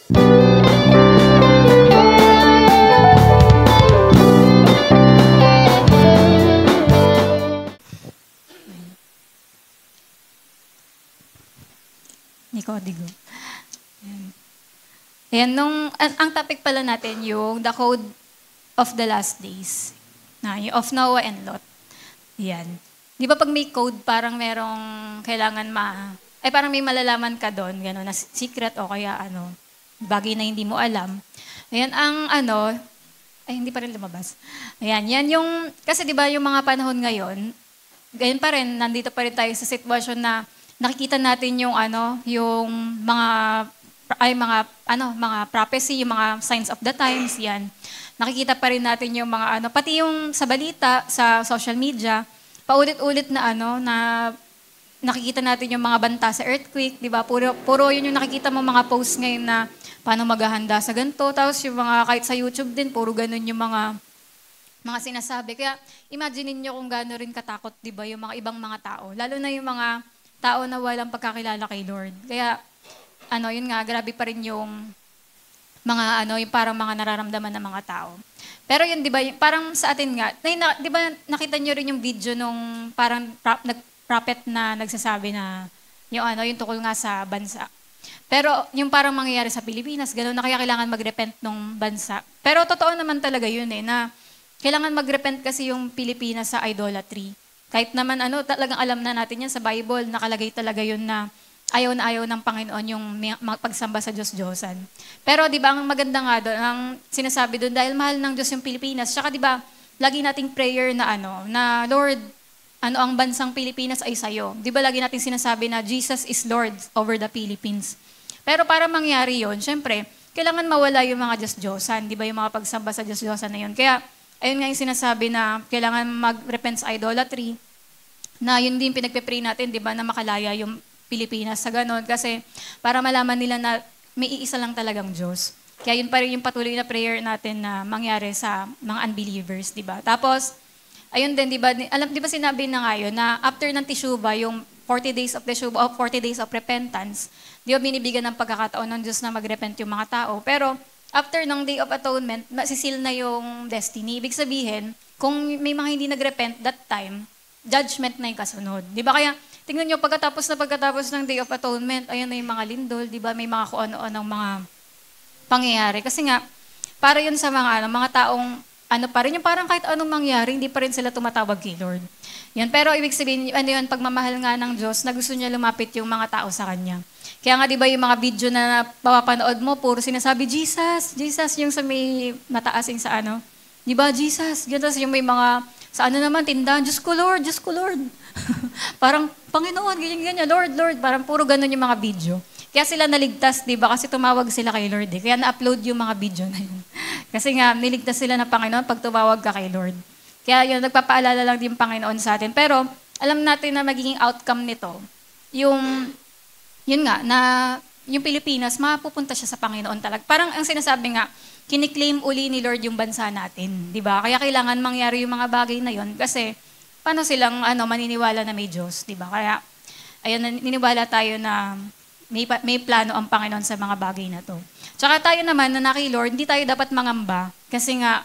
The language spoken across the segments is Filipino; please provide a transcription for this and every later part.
Ni Codigo. Ayan, ang topic pala natin yung the code of the last days. Yung of Noah and Lot. Yan. Di ba pag may code, parang merong kailangan parang may malalaman ka doon, gano'n, na secret o kaya bagay na hindi mo alam. Ayan, hindi pa rin lumabas. Ayan, yan yung, kasi di ba yung mga panahon ngayon, ganyan pa rin, nandito pa rin tayo sa sitwasyon na nakikita natin yung yung mga prophecy, yung mga signs of the times, yan. Nakikita pa rin natin yung mga pati yung sa balita, sa social media, paulit-ulit na na nakikita natin yung mga banta sa earthquake, di ba? Puro yun yung nakikita mo mga posts ngayon na paano maghahanda sa ganito. Tapos yung mga, kahit sa YouTube din, puro ganun yung mga sinasabi. Kaya imagine niyo kung gaano rin katakot, di ba, yung mga ibang mga tao. Lalo na yung mga tao na walang pagkakilala kay Lord. Kaya, yun nga, grabe pa rin yung mga yung parang mga nararamdaman ng mga tao. Pero yun, di ba, parang sa atin nga, di ba nakita niyo rin yung video nung parang prophet na nagsasabi na yung tungkol nga sa bansa. Pero yung parang mangyayari sa Pilipinas, gano'n na kaya kailangan mag-repent nung bansa. Pero totoo naman talaga yun na kailangan mag-repent kasi yung Pilipinas sa idolatry. Kahit naman talagang alam na natin yan sa Bible, nakalagay talaga yun na ayaw ng Panginoon yung pagsamba sa Diyos-Diyosan. Pero di ba ang maganda nga doon, ang sinasabi doon, dahil mahal ng Diyos yung Pilipinas, tsaka di ba, lagi nating prayer na na Lord, ang bansang Pilipinas ay sa'yo. Di ba lagi nating sinasabi na Jesus is Lord over the Philippines. Pero para mangyari yon, syempre, kailangan mawala yung mga Diyos-Diyosan, di ba yung mga pagsamba sa Diyos-Diyosan na yun. Kaya, ayun nga yung sinasabi na kailangan mag-repent sa idolatry, na yun din pinagpe-pray natin, di ba, na makalaya yung Pilipinas sa ganon. Kasi para malaman nila na may iisa lang talagang Diyos. Kaya yun pa rin yung patuloy na prayer natin na mangyari sa mga unbelievers, di ba? Tapos, ayun din, di ba sinabi na ngayon na after ng Teshuvah, yung 40 days of Teshuvah, 40 days of repentance, di ba binibigyan ng pagkakataon ng Diyos na magrepent yung mga tao. Pero after ng Day of Atonement, masisil na yung destiny. Ibig sabihin, kung may mga hindi nagrepent that time, judgment na yung kasunod. Di ba kaya, tingnan nyo, pagkatapos ng Day of Atonement, ayun na yung mga lindol, di ba may mga kung ano-anong mga pangyayari. Kasi nga, para yun sa mga taong pa rin, yung parang kahit anong mangyari, hindi pa rin sila tumatawag kay Lord. Yan, pero ibig sabihin, yun, pagmamahal nga ng Diyos, na gusto niya lumapit yung mga tao sa Kanya. Kaya nga, di ba yung mga video na papapanood mo, puro sinasabi, Jesus, Jesus, yung sa may mataas yung sa di ba, Jesus, ganun, yung may mga, sa naman, tindahan, Diyos ko Lord, Diyos ko Lord. Parang, Panginoon, ganyan, Lord, Lord, parang puro ganun yung mga video. Kaya sila naligtas, di ba? Kasi tumawag sila kay Lord. Kaya na-upload yung mga video na yun. Kasi nga, niligtas sila ng Panginoon pag tumawag ka kay Lord. Kaya yun, nagpapaalala lang din yung Panginoon sa atin. Pero, alam natin na magiging outcome nito, yun nga, na yung Pilipinas, mapupunta siya sa Panginoon talaga. Parang ang sinasabi nga, kiniklaim uli ni Lord yung bansa natin. Di ba? Kaya kailangan mangyari yung mga bagay na yun. Kasi, paano silang maniniwala na may Diyos? Di ba? Kaya, ayun, naniniwala tayo na may plano ang Panginoon sa mga bagay na to. Tsaka tayo naman, na kay Lord, hindi tayo dapat mangamba kasi nga,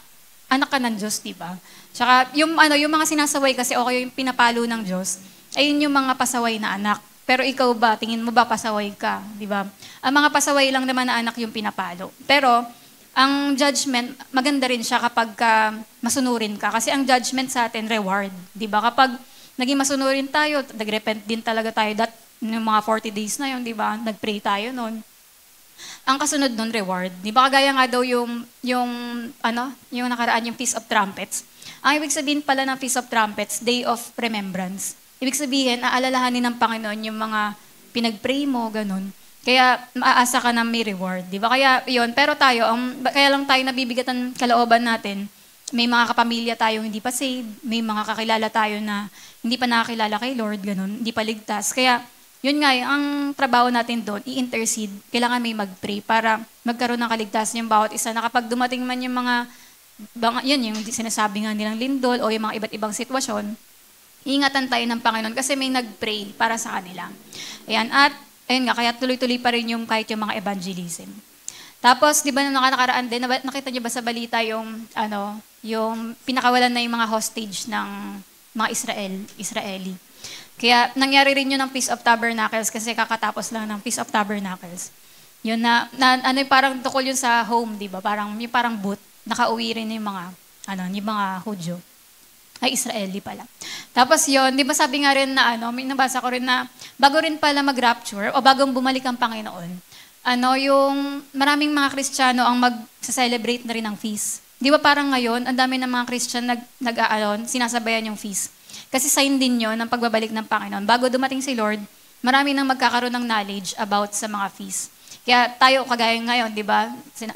anak ka ng Diyos, di ba? Tsaka yung mga sinasaway kasi o kayo yung pinapalo ng Diyos, ayun yung mga pasaway na anak. Pero ikaw ba, tingin mo ba pasaway ka, di ba? Ang mga pasaway lang naman na anak yung pinapalo. Pero, ang judgment, maganda rin siya kapag masunurin ka. Kasi ang judgment sa atin, reward. Di ba? Kapag naging masunurin tayo, nag-repent din talaga tayo yung mga 40 days na yun, di ba? Nag-pray tayo noon. Ang kasunod nun, reward. Di ba? Kagaya nga daw yung nakaraan, yung Feast of Trumpets. Ang ibig sabihin pala ng Feast of Trumpets, Day of Remembrance. Ibig sabihin, aalalahanin ng Panginoon yung mga pinag-pray mo, ganun. Kaya maaasa ka na may reward. Di ba? Kaya yun. Pero tayo, kaya lang tayo nabibigatan kalooban natin. May mga kapamilya tayong hindi pa saved. May mga kakilala tayo na hindi pa nakakilala kay Lord, ganun. Hindi pa ligtas. Kaya, yun nga, ang trabaho natin doon, i-intercede. Kailangan may mag-pray para magkaroon ng kaligtasan yung bawat isa. Na kapag dumating man yung yung sinasabi nga nilang lindol o yung mga iba't ibang sitwasyon, iingatan tayo ng Panginoon kasi may nag-pray para sa kanila. Ayan, at ayun nga, kaya tuloy-tuloy pa rin yung kahit yung mga evangelism. Tapos, di ba nung nakakaraan din, nakita niyo ba sa balita yung pinakawalan na yung mga hostage ng mga Israeli. Kaya nangyari rin yun ng Feast of Tabernacles kasi kakatapos lang ng Feast of Tabernacles. Yun parang tukol yun sa home, di ba? Parang booth, nakauwi rin yung mga Hudyo. Ay, Israeli pala. Tapos yun, di ba sabi nga rin na may nabasa ko rin na bago rin pala mag-rapture o bagong bumalik ang Panginoon, yung maraming mga Kristiyano ang mag-celebrate na rin ng feast. Di ba parang ngayon, ang dami ng mga Christian sinasabayan yung feast. Kasi sign din yun ng pagbabalik ng Panginoon. Bago dumating si Lord, marami nang magkakaroon ng knowledge about sa mga feast. Kaya tayo, kagaya ngayon, di ba?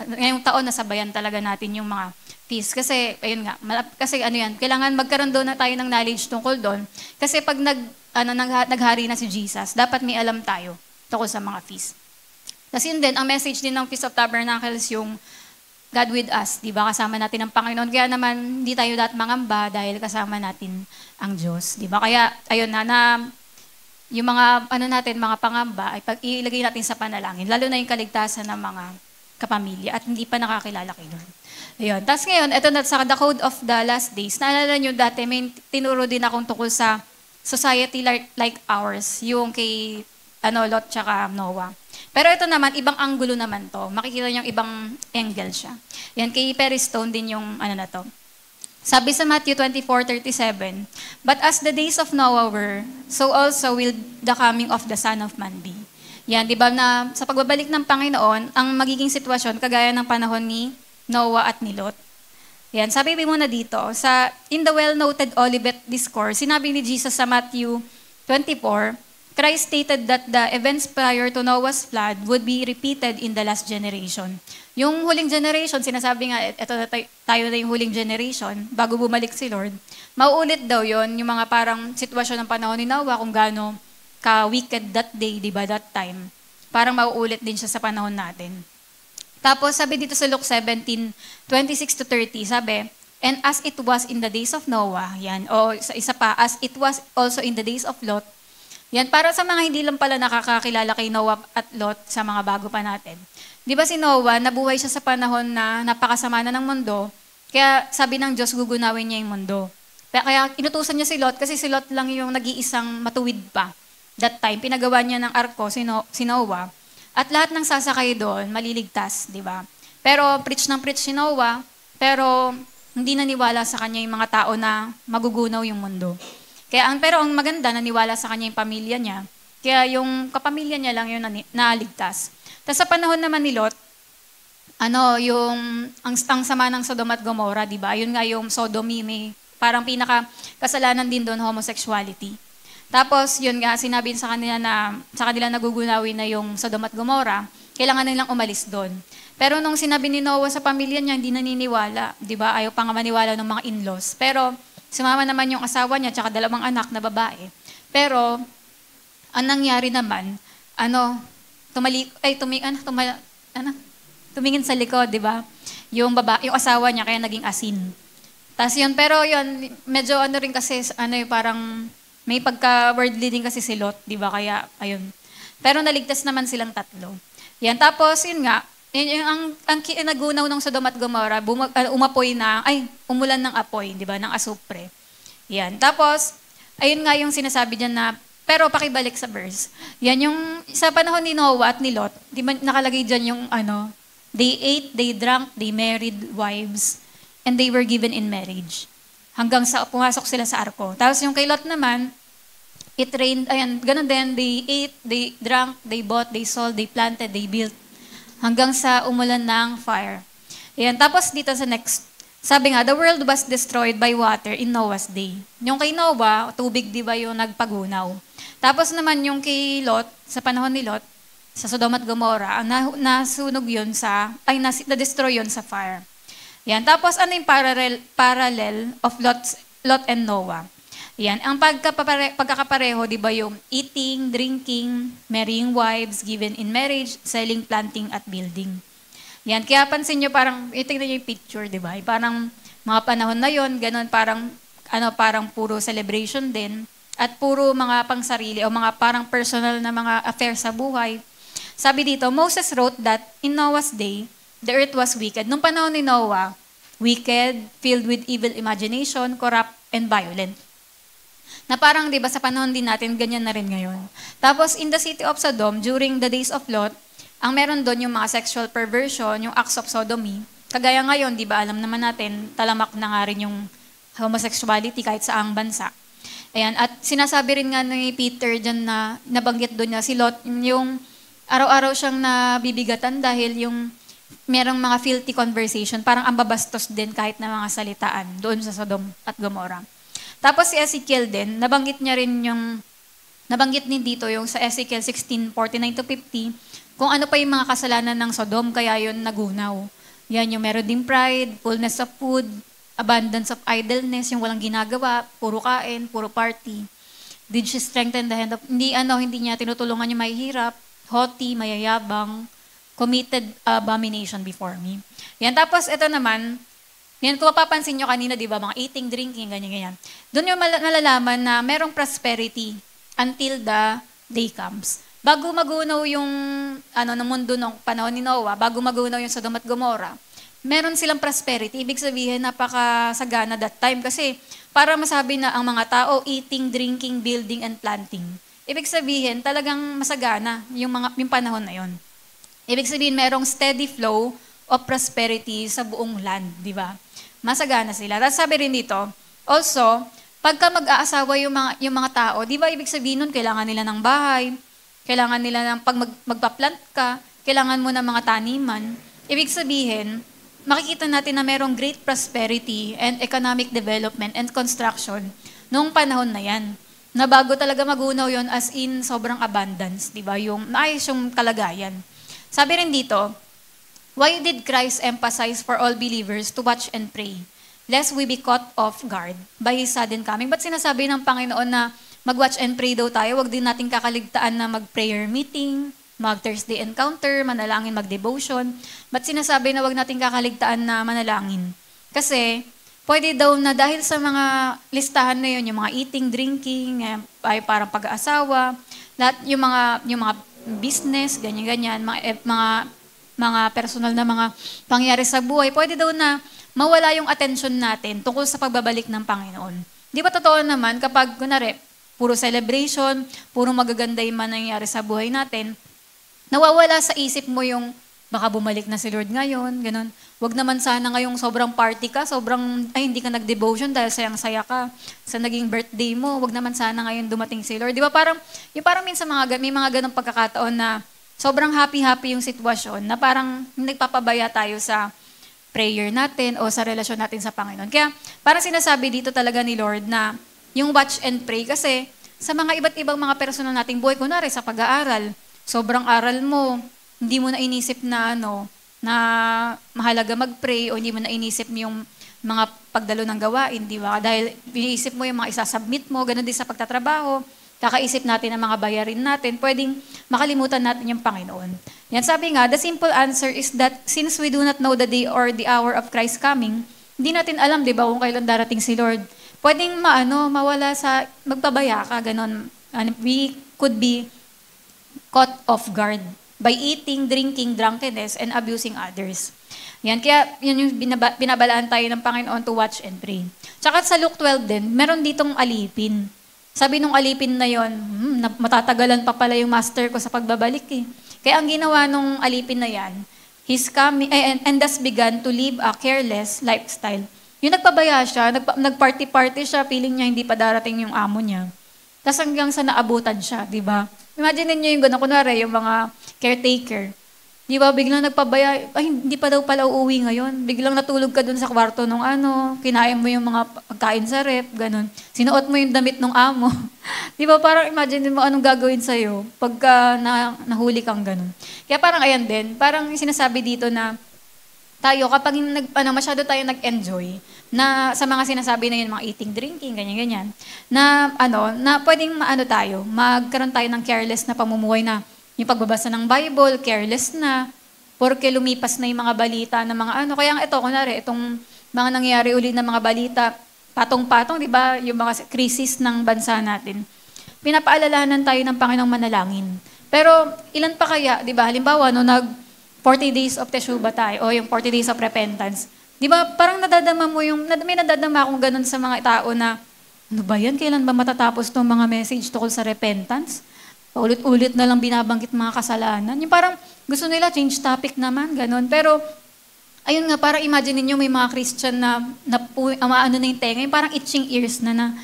Ngayong taon, nasabayan talaga natin yung mga feast. Kasi, ayun nga, kailangan magkaroon doon na tayo ng knowledge tungkol doon. Kasi pag naghari na si Jesus, dapat may alam tayo tungkol sa mga feast. Tapos yun din, ang message din ng Feast of Tabernacles yung God with us, di ba? Kasama natin ang Panginoon. Kaya naman, hindi tayo dapat mangamba dahil kasama natin ang Diyos, di ba? Kaya, ayun yung mga, mga pangamba, ay ilagay natin sa panalangin, lalo na yung kaligtasan ng mga kapamilya at hindi pa nakakilala kay Lord. Ayun. Tapos ngayon, ito na sa The Code of the Last Days. Naalala nyo dati, may tinuro din akong tungkol sa society like ours, yung kay Lot tsaka Noah. Pero ito naman, ibang anggulo naman to. Makikita niyo yung ibang angle siya. Yan, kay Perry Stone din yung na to. Sabi sa Matthew 24:37, "But as the days of Noah were, so also will the coming of the Son of Man be." Yan, di ba na sa pagbabalik ng Panginoon, ang magiging sitwasyon kagaya ng panahon ni Noah at ni Lot. Yan, sabi mo na dito, in the well-noted Olivet Discourse, sinabi ni Jesus sa Matthew 24, Christ stated that the events prior to Noah's flood would be repeated in the last generation. Yung huling generation, sinasabi nga, ito na tayo na yung huling generation, bago bumalik si Lord, mauulit daw yon yung mga parang sitwasyon ng panahon ni Noah, kung gaano ka-wicked that day, di ba, that time. Parang mauulit din siya sa panahon natin. Tapos, sabi dito sa Luke 17:26-30, sabi, "And as it was in the days of Noah," yan, o sa isa pa, "as it was also in the days of Lot." Yan, para sa mga hindi lang pala nakakakilala kay Noah at Lot sa mga bago pa natin. Di ba si Noah, nabuhay siya sa panahon na napakasama na ng mundo, kaya sabi ng Diyos, gugunawin niya yung mundo. Kaya inutusan niya si Lot, kasi si Lot lang yung nag-iisang matuwid pa. That time, pinagawa niya ng arko si Noah, at lahat ng sasakay doon, maliligtas, di ba? Pero preach si Noah, pero hindi naniwala sa kanya yung mga tao na magugunaw yung mundo. Pero ang maganda, naniwala sa kanya yung pamilya niya. Kaya yung kapamilya niya lang yung naligtas. Tapos sa panahon naman ni Lot, ang sama ng Sodom at Gomorrah, di ba? Yun nga yung sodomy, may parang pinaka-kasalanan din doon, homosexuality. Tapos yun nga, sinabi sa kanila nagugunawin na yung Sodom at Gomorrah, kailangan nilang umalis doon. Pero nung sinabi ni Noah sa pamilya niya, hindi naniniwala, di ba? Ayaw pa nga maniwala ng mga in-laws. Pero sumama naman yung asawa niya, tsaka 2 anak na babae. Pero, ang nangyari naman, tumingin sa likod, di ba? Yung asawa niya, kaya naging asin. Tapos yun, pero yun, medyo rin kasi, parang may pagka-worldly din kasi si Lot, di ba? Kaya, ayun. Pero naligtas naman silang 3. Yan, tapos yun nga, ang nagunaw ng Sodom at Gomorrah, umulan ng apoy, di ba, ng asupre. Yan. Tapos, ayun nga yung sinasabi diyan na, pero pakibalik sa verse. Yan yung, sa panahon ni Noah at ni Lot, di ba nakalagay diyan yung, they ate, they drank, they married wives, and they were given in marriage. Hanggang sa pumasok sila sa arko. Tapos yung kay Lot naman, it rained, ganun din, they ate, they drank, they bought, they sold, they planted, they built, hanggang sa umulan ng fire. Ayan, tapos dito sa next, sabi nga, the world was destroyed by water in Noah's day. Yung kay Noah, tubig di ba yung nagpagunaw. Tapos naman yung kay Lot, sa panahon ni Lot, sa Sodom at Gomorrah, nasunog yun na-destroy yun sa fire. Yan, tapos ano yung parallel of Lot and Noah? Yan, ang pagkakapareho, di ba yung eating, drinking, marrying wives, given in marriage, selling, planting, at building. Yan, kaya pansin nyo parang, tingnan nyo yung picture, di ba? Parang mga panahon na yon, ganun, parang puro celebration din, at puro mga pangsarili, o mga parang personal na mga affairs sa buhay. Sabi dito, Moses wrote that in Noah's day, the earth was wicked. Nung panahon ni Noah, wicked, filled with evil imagination, corrupt, and violent. Na parang, di ba, sa panahon din natin, ganyan na rin ngayon. Tapos, in the city of Sodom, during the days of Lot, ang meron doon yung mga sexual perversion, yung acts of sodomy. Kagaya ngayon, di ba, alam naman natin, talamak na nga rin yung homosexuality kahit sa ang bansa. Ayan, at sinasabi rin nga ni Peter dyan na nabanggit doon niya, si Lot, yung araw-araw siyang nabibigatan dahil yung merong mga filthy conversation, parang ang babastos din kahit na mga salitaan doon sa Sodom at Gomorrah. Tapos si Ezekiel din, nabanggit din dito yung sa Ezekiel 16:49-50, kung ano pa yung mga kasalanan ng Sodom, kaya yun nagunaw. Yan yung meron din pride, fullness of food, abundance of idleness, yung walang ginagawa, puro kain, puro party. Did she strengthen the hand of, hindi niya tinutulungan yung mahihirap, haughty, mayayabang, committed abomination before me. Yan, tapos ito naman, yan, kung mapapansin nyo kanina, di ba, mga eating, drinking, ganyan. Doon yung nalalaman na merong prosperity until the day comes. Bago magunaw yung ng mundo ng panahon ni Noah, bago magunaw yung Sodom at Gomorrah, meron silang prosperity. Ibig sabihin, napakasagana that time. Kasi para masabi na ang mga tao, eating, drinking, building, and planting. Ibig sabihin, talagang masagana yung panahon na yon. Ibig sabihin, merong steady flow of prosperity sa buong land, di ba? Masagana sila. Tapos sabi rin dito, also, pagka mag-aasawa yung mga tao, di ba ibig sabihin nun, kailangan nila ng bahay, kailangan nila ng pag magpa-plant ka, kailangan mo ng mga taniman. Ibig sabihin, makikita natin na merong great prosperity and economic development and construction noong panahon na yan. Na bago talaga magunaw yon as in sobrang abundance, di ba? Yung naayos yung kalagayan. Sabi rin dito, why did Christ emphasize for all believers to watch and pray, lest we be caught off guard by His sudden coming? Ba't sinasabi ng Panginoon na mag-watch and pray daw tayo? Huwag din natin kakaligtaan na mag-prayer meeting, mag-Thursday encounter, manalangin, mag-devotion. Ba't sinasabi na huwag natin kakaligtaan na manalangin? Kasi, pwede daw na dahil sa mga listahan na yun, yung mga eating, drinking, ay parang pag-aasawa, lahat yung mga business, ganyan-ganyan, mga personal na mga pangyayari sa buhay, pwede daw na mawala yung attention natin tungkol sa pagbabalik ng Panginoon. Di ba totoo naman kapag, kunwari, puro celebration, puro magaganda yung mangyayari sa buhay natin, nawawala sa isip mo yung baka bumalik na si Lord ngayon, ganun. Wag naman sana ngayong sobrang party ka, hindi ka nag-devotion dahil sayang-saya ka sa naging birthday mo. Wag naman sana ngayon dumating si Lord. Di ba parang minsan may mga ganong pagkakataon na sobrang happy-happy yung sitwasyon na parang nagpapabaya tayo sa prayer natin o sa relasyon natin sa Panginoon. Kaya parang sinasabi dito talaga ni Lord na yung watch and pray kasi sa mga iba't ibang mga personal nating buhay, kunwari sa pag-aaral, sobrang aral mo, hindi mo na inisip na na mahalaga mag-pray o hindi mo na inisip yung mga pagdalo ng gawain, di ba? Dahil iniisip mo yung mga isasubmit mo, ganun din sa pagtatrabaho, kakaisip natin ang mga bayarin natin, pwedeng makalimutan natin yung Panginoon. Yan, sabi nga, the simple answer is that since we do not know the day or the hour of Christ's coming, hindi natin alam, di ba, kung kailan darating si Lord. Pwedeng mawala magpabaya ka, ganun. And we could be caught off guard by eating, drinking, drunkenness, and abusing others. Yan, kaya yun yung binabalaan tayo ng Panginoon to watch and pray. Tsaka sa Luke 12 din, meron ditong alipin. Sabi nung alipin na yon, matatagalan pa pala yung master ko sa pagbabalik eh. Kaya ang ginawa nung alipin na yan, he's coming, and thus began to live a careless lifestyle. Yung nagpabaya siya, nagparty-party siya, feeling niya hindi pa darating yung amo niya. Tapos hanggang sa naabutan siya, di ba? Imagine niyo yung gano'n, kunwari, yung mga caretaker. Di ba, biglang nagpabaya, ay, hindi pa daw pala uuwi ngayon. Biglang natulog ka dun sa kwarto nung kinain mo yung mga pagkain sa rep, gano'n. Sinuot mo yung damit ng amo. Di ba, parang imagine mo anong gagawin sa'yo pagka nahuli kang gano'n. Kaya parang ayan din, parang sinasabi dito na tayo, kapag masyado tayo nag-enjoy, na sa mga sinasabi na yun, mga eating, drinking, ganyan-ganyan, na pwedeng magkaroon tayo ng careless na pamumuhay na yung pagbabasa ng Bible, careless na, porque lumipas na yung mga balita na mga Kaya ito, kunwari, itong mga nangyayari uli na mga balita, patong-patong, di ba, yung mga krisis ng bansa natin. Pinapaalalahanan tayo ng Panginoong manalangin. Pero ilan pa kaya, di ba, halimbawa, 40 40 days of Teshuvah tayo, o yung 40 days of repentance. Di ba, parang nadadama mo yung, may nadadama akong ganun sa mga tao na, ano ba yan? Kailan ba matatapos itong mga message tungkol sa repentance? Paulit-ulit na lang binabanggit mga kasalanan. Yung parang gusto nila change topic naman, ganun. Pero, ayun nga, parang imagine niyo may mga Christian na ano na yung tenga, yung parang itching ears na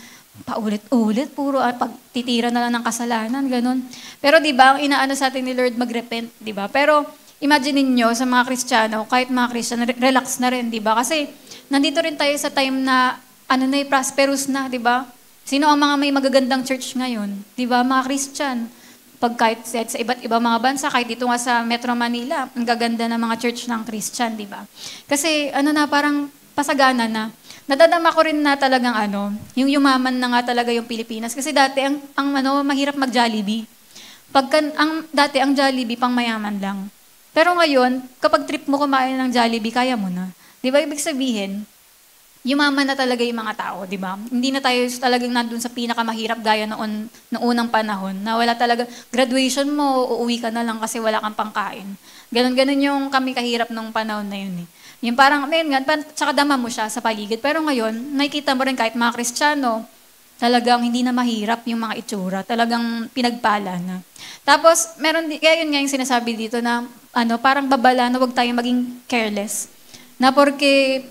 paulit-ulit, puro pagtitira na lang ng kasalanan, ganun. Pero di ba, ang inaano sa atin ni Lord mag-repent, di ba? Pero imagine niyo sa mga Kristiyano, kahit mga Kristiyano, relax na rin, di ba? Kasi nandito rin tayo sa time na prosperous na, di ba? Sino ang mga may magagandang church ngayon? Di ba, mga Christian? Pag kahit sa iba't ibang mga bansa, kahit dito nga sa Metro Manila, ang gaganda ng mga church ng Christian, di ba? Kasi parang pasagana na. Nadadama ko rin na talagang yung yumaman na nga talaga yung Pilipinas. Kasi dati, mahirap mag-Jollibee. Dati, ang Jollibee, pang mayaman lang. Pero ngayon, kapag trip mo kumain ng Jollibee, kaya mo na. Di ba, ibig sabihin, yumaman na talaga yung mga tao, di ba? Hindi na tayo talagang nandun sa pinakamahirap gaya noong unang panahon, na wala talaga, graduation mo, uuwi ka na lang kasi wala kang pangkain. Ganon-ganon yung kami kahirap nung panahon na yun eh. Yung parang, tsaka dama mo siya sa paligid. Pero ngayon, nakikita mo rin kahit mga Kristiyano, talagang hindi na mahirap yung mga itsura. Talagang pinagpala na. Tapos, kaya yun nga yung sinasabi dito na, parang babala na huwag tayong maging careless. Na porque,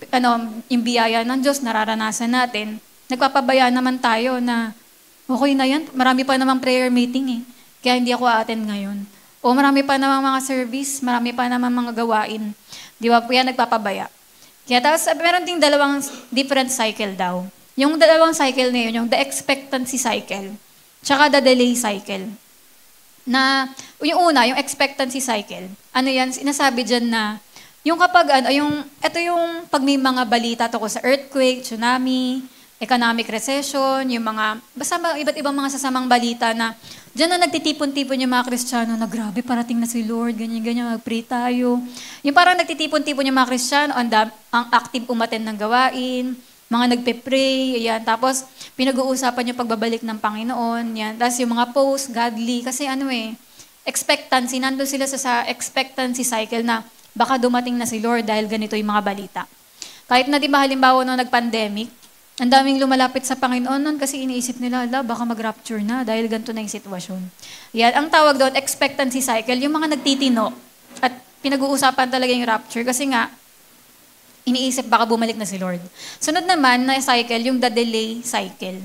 yung biyaya ng Diyos, nararanasan natin, nagpapabaya naman tayo na, okay na yan, marami pa namang prayer meeting eh. Kaya hindi ako a-attend ngayon. O marami pa namang mga service, marami pa namang mga gawain. Di ba? Kaya nagpapabaya. Kaya tapos, meron ding dalawang different cycle daw. Yung dalawang cycle na yun, yung the expectancy cycle, tsaka the delay cycle. Yung una, yung expectancy cycle, sinasabi dyan na, yung kapag, ito yung pag may mga balita tungkol sa earthquake, tsunami, economic recession, yung basta iba't ibang mga sasamang balita na diyan na nagtitipon-tipon yung mga Kristiyano na grabe, parating na si Lord, ganyan-ganyan, mag-pray tayo. Yung parang nagtitipon-tipon yung mga Kristiyano, ang active umaten ng gawain, mga nagpe-pray, yan. Tapos, pinag-uusapan yung pagbabalik ng Panginoon, yan. Tapos yung mga post, godly, kasi expectancy, nandun sila sa expectancy cycle na baka dumating na si Lord dahil ganito yung mga balita. Kahit na di ba halimbawa nung nag-pandemic, ang daming lumalapit sa Panginoon nun kasi iniisip nila, baka mag-rapture na dahil ganito na yung sitwasyon. Yan, ang tawag doon, expectancy cycle, yung mga nagtitino at pinag-uusapan talaga yung rapture kasi nga, iniisip baka bumalik na si Lord. Sunod naman na cycle, yung the delay cycle.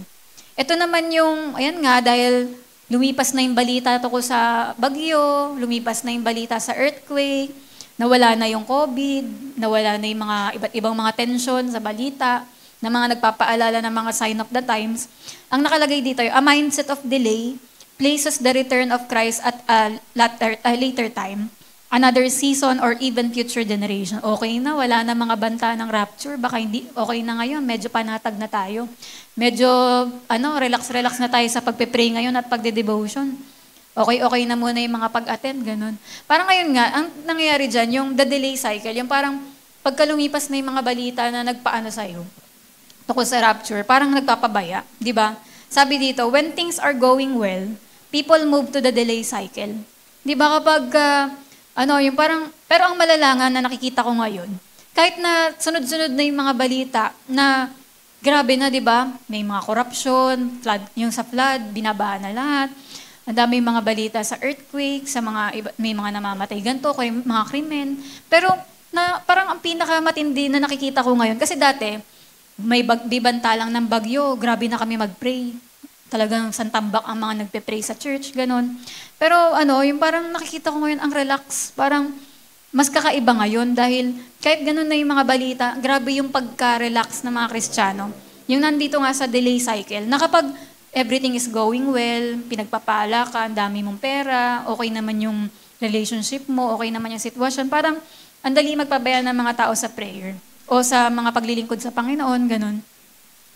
Ito naman yung, dahil lumipas na yung balita tungkol sa bagyo, lumipas na yung balita sa earthquake, nawala na yung COVID, nawala na yung mga iba't ibang mga tension sa balita, na mga nagpapaalala ng mga sign of the times. Ang nakalagay dito, a mindset of delay places the return of Christ at a later time, another season, or even future generation. Okay na, wala na mga banta ng rapture, baka hindi, okay na ngayon, medyo panatag na tayo. Medyo, relax-relax na tayo sa pagpe-pray ngayon at pagde-devotion. Okay na muna yung mga pag-attend, ganun. Parang ngayon nga, ang nangyayari dyan, yung the delay cycle, yung parang pagkalumipas na yung mga balita na nagpaano sa'yo, tungkol sa rapture, parang nagpapabaya, di ba? Sabi dito, when things are going well, people move to the delay cycle. Di ba kapag, pero ang malalangan na nakikita ko ngayon, kahit na sunod-sunod na yung mga balita na grabe na, di ba? May mga corruption, yung sa flood, binabaha na lahat. Ang dami mga balita sa earthquake, may mga namamatay ganito, mga krimen. Pero parang ang pinakamatindi na nakikita ko ngayon, kasi dati, may bibanta lang ng bagyo, grabe na kami mag-pray. Talagang santambak ang mga nagpe-pray sa church, ganon. Pero yung parang nakikita ko ngayon ang relax, parang mas kakaiba ngayon dahil kahit ganon na yung mga balita, grabe yung pagka-relax ng mga Kristiyano. Yung nandito nga sa delay cycle, na kapag everything is going well, pinagpapala ka, ang dami mong pera, okay naman yung relationship mo, okay naman yung sitwasyon, parang ang dali magpabaya ng mga tao sa prayer o sa mga paglilingkod sa Panginoon, ganun.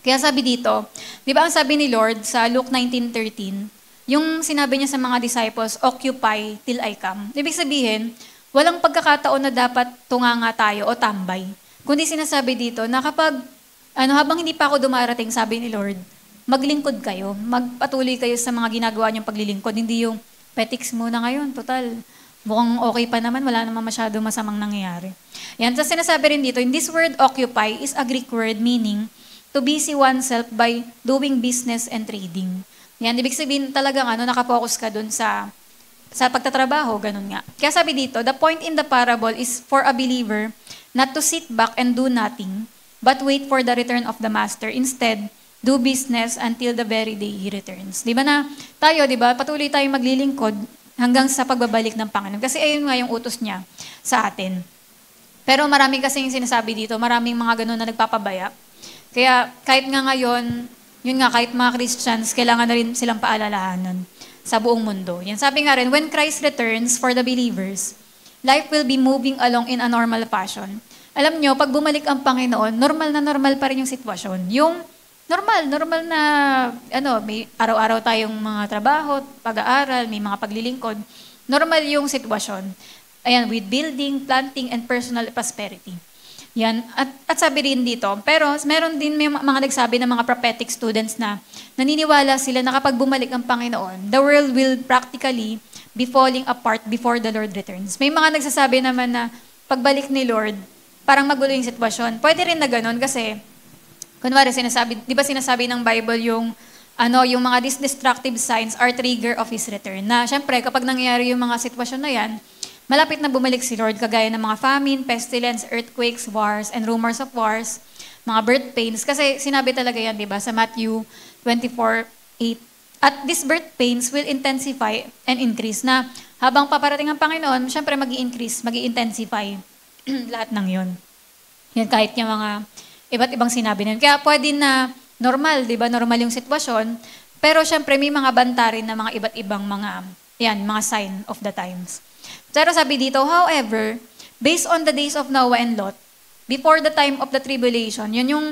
Kaya sabi dito, di ba ang sabi ni Lord sa Luke 19:13, yung sinabi niya sa mga disciples, occupy till I come. Ibig sabihin, walang pagkakataon na dapat tunganga tayo o tambay. Kundi sinasabi dito na kapag, habang hindi pa ako dumarating, sabi ni Lord, maglingkod kayo, magpatuloy kayo sa mga ginagawa niyong paglilingkod, hindi yung petics muna ngayon, total, Mukhang okay pa naman, wala naman masyado masamang nangyayari. Yan, so sinasabi rin dito, in this word occupy is a Greek word meaning to busy oneself by doing business and trading. Yan, ibig sabihin talagang nakapokus ka dun sa pagtatrabaho, ganun nga. Kaya sabi dito, the point in the parable is for a believer not to sit back and do nothing, but wait for the return of the master. Instead, do business until the very day he returns. Di ba na tayo, di ba, patuloy tayong maglilingkod hanggang sa pagbabalik ng Panginoon. Kasi ayun nga yung utos niya sa atin. Pero marami kasing sinasabi dito, maraming mga ganun na nagpapabaya. Kaya kahit nga ngayon, yun nga, kahit mga Christians, kailangan na rin silang paalalahanan sa buong mundo. Yan, sabi nga rin, when Christ returns for the believers, life will be moving along in a normal fashion. Alam nyo, pag bumalik ang Panginoon, normal pa rin yung sitwasyon. Yung normal na, may araw-araw tayong mga trabaho, pag-aaral, may mga paglilingkod. Normal yung sitwasyon. Ayan, with building, planting, and personal prosperity. Yan. At sabi rin dito, pero meron din may mga nagsabi ng mga prophetic students na naniniwala sila na kapag bumalik ang Panginoon, the world will practically be falling apart before the Lord returns. May mga nagsasabi naman na pagbalik ni Lord, parang magulo yung sitwasyon. Pwede rin na ganun kasi kunwari, di ba sinasabi ng Bible yung mga destructive signs are trigger of His return. Na, syempre, kapag nangyayari yung mga sitwasyon na yan, malapit na bumalik si Lord, kagaya ng mga famine, pestilence, earthquakes, wars, and rumors of wars, mga birth pains. Kasi sinabi talaga yan, di ba, sa Matthew 24:8. At these birth pains will intensify and increase na habang paparating ang Panginoon, syempre mag-i-increase, mag-i-intensify lahat ng yun. Yan, kahit yung mga iba't ibang sinabi nun. Kaya pwede na normal, di ba? Normal yung sitwasyon. Pero syempre may mga banta rin na mga iba't ibang mga sign of the times. Pero sabi dito, however, based on the days of Noah and Lot, before the time of the tribulation, yun yung,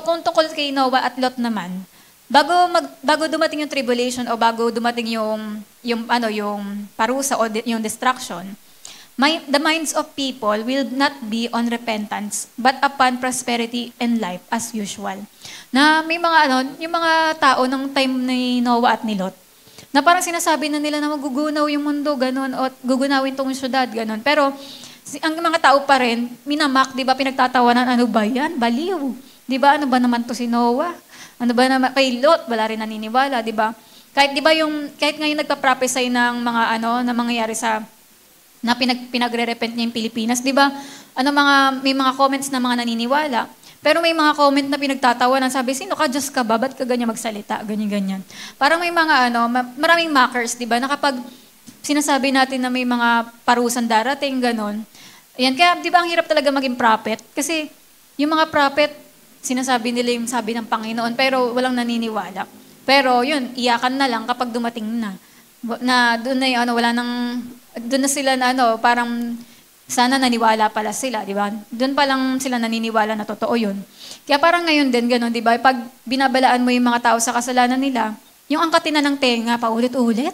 kung tungkol kay Noah at Lot naman, bago dumating yung tribulation o bago dumating yung parusa o yung destruction, the minds of people will not be on repentance, but upon prosperity and life as usual. Na may mga yung mga tao ng time ni Noah at ni Lot, na parang sinasabi na nila na magugunaw yung mundo, ganun, o gugunawin tong syudad, ganun. Pero ang mga tao pa rin, minamak, di ba, pinagtatawanan, ano ba yan? Baliw. Di ba, ano ba naman to si Noah? Ano ba naman, kay Lot, wala rin naniniwala, di ba? Kahit, di ba, kahit ngayon nagpa-prophesy ng mga, na mangyayari na pinagre-repent niya yung Pilipinas, di ba? May mga comments na mga naniniwala. Pero may mga comment na pinagtatawanan, sabi, sino ka, Diyos ka ba? Ba't ka ganyan magsalita? Ganyan-ganyan. Parang may mga maraming mockers, di ba? Na kapag sinasabi natin na may mga parusan darating, ganon. Ayan, kaya di ba ang hirap talaga maging prophet? Kasi yung mga prophet, sinasabi nila yung sabi ng Panginoon, pero walang naniniwala. Pero yun, iyakan na lang kapag dumating na. Na doon na doon na sila na parang sana naniwala pala sila, di ba? Doon pa lang sila naniniwala na totoo yun. Kaya parang ngayon din, gano'n, di ba? Pag binabalaan mo yung mga tao sa kasalanan nila, yung angkatin na ng tenga, paulit-ulit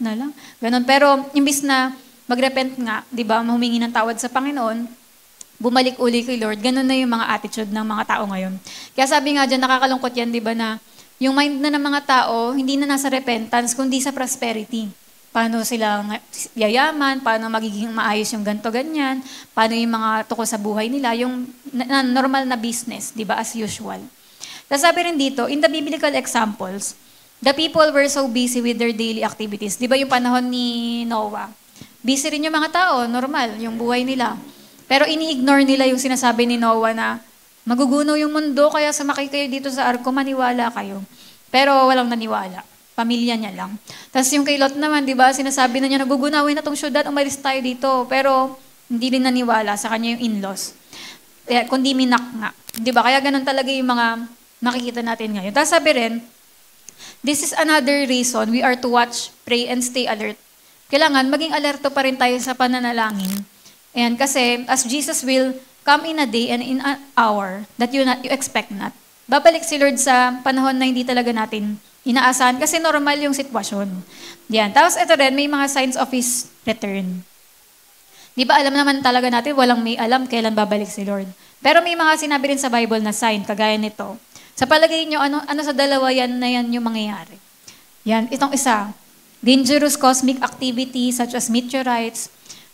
na lang. Gano'n. Pero imbis na magrepent nga, di ba, humingi ng tawad sa Panginoon, bumalik uli kay Lord, gano'n na yung mga attitude ng mga tao ngayon. Kaya sabi nga dyan, nakakalungkot yan, di ba, na yung mind na ng mga tao, hindi na nasa repentance, kundi sa prosperity. Paano sila yayaman, paano magiging maayos yung ganto-ganyan, paano yung mga tukol sa buhay nila, yung normal na business, di ba, as usual. Tapos sabi rin dito, in the biblical examples, the people were so busy with their daily activities. Di ba yung panahon ni Noah? Busy rin yung mga tao, normal, yung buhay nila. Pero ini-ignore nila yung sinasabi ni Noah na magugunaw yung mundo, kaya sumakay kayo dito sa arko, maniwala kayo. Pero walang naniwala. Pamilya niya lang. Tapos yung kay Lot naman, di ba, sinasabi na niya, nagugunawin na tong syudad, umalis tayo dito. Pero hindi rin naniwala sa kanya yung in-laws. Kundi minak nga. Di ba? Kaya ganun talaga yung mga makikita natin ngayon. Tapos sabi rin, this is another reason we are to watch, pray, and stay alert. Kailangan maging alerto pa rin tayo sa pananalangin. And kasi as Jesus will come in a day and in an hour that you expect not. Babalik si Lord sa panahon na hindi talaga natin inaasahan kasi normal yung sitwasyon. Yan. Tapos ito rin, may mga signs of His return. Di ba alam naman talaga natin, walang may alam kailan babalik si Lord. Pero may mga sinabi rin sa Bible na sign, kagaya nito. Sa palagay nyo, ano sa dalawa yan na yan yung mangyayari? Yan, itong isa. dangerous cosmic activity such as meteorites,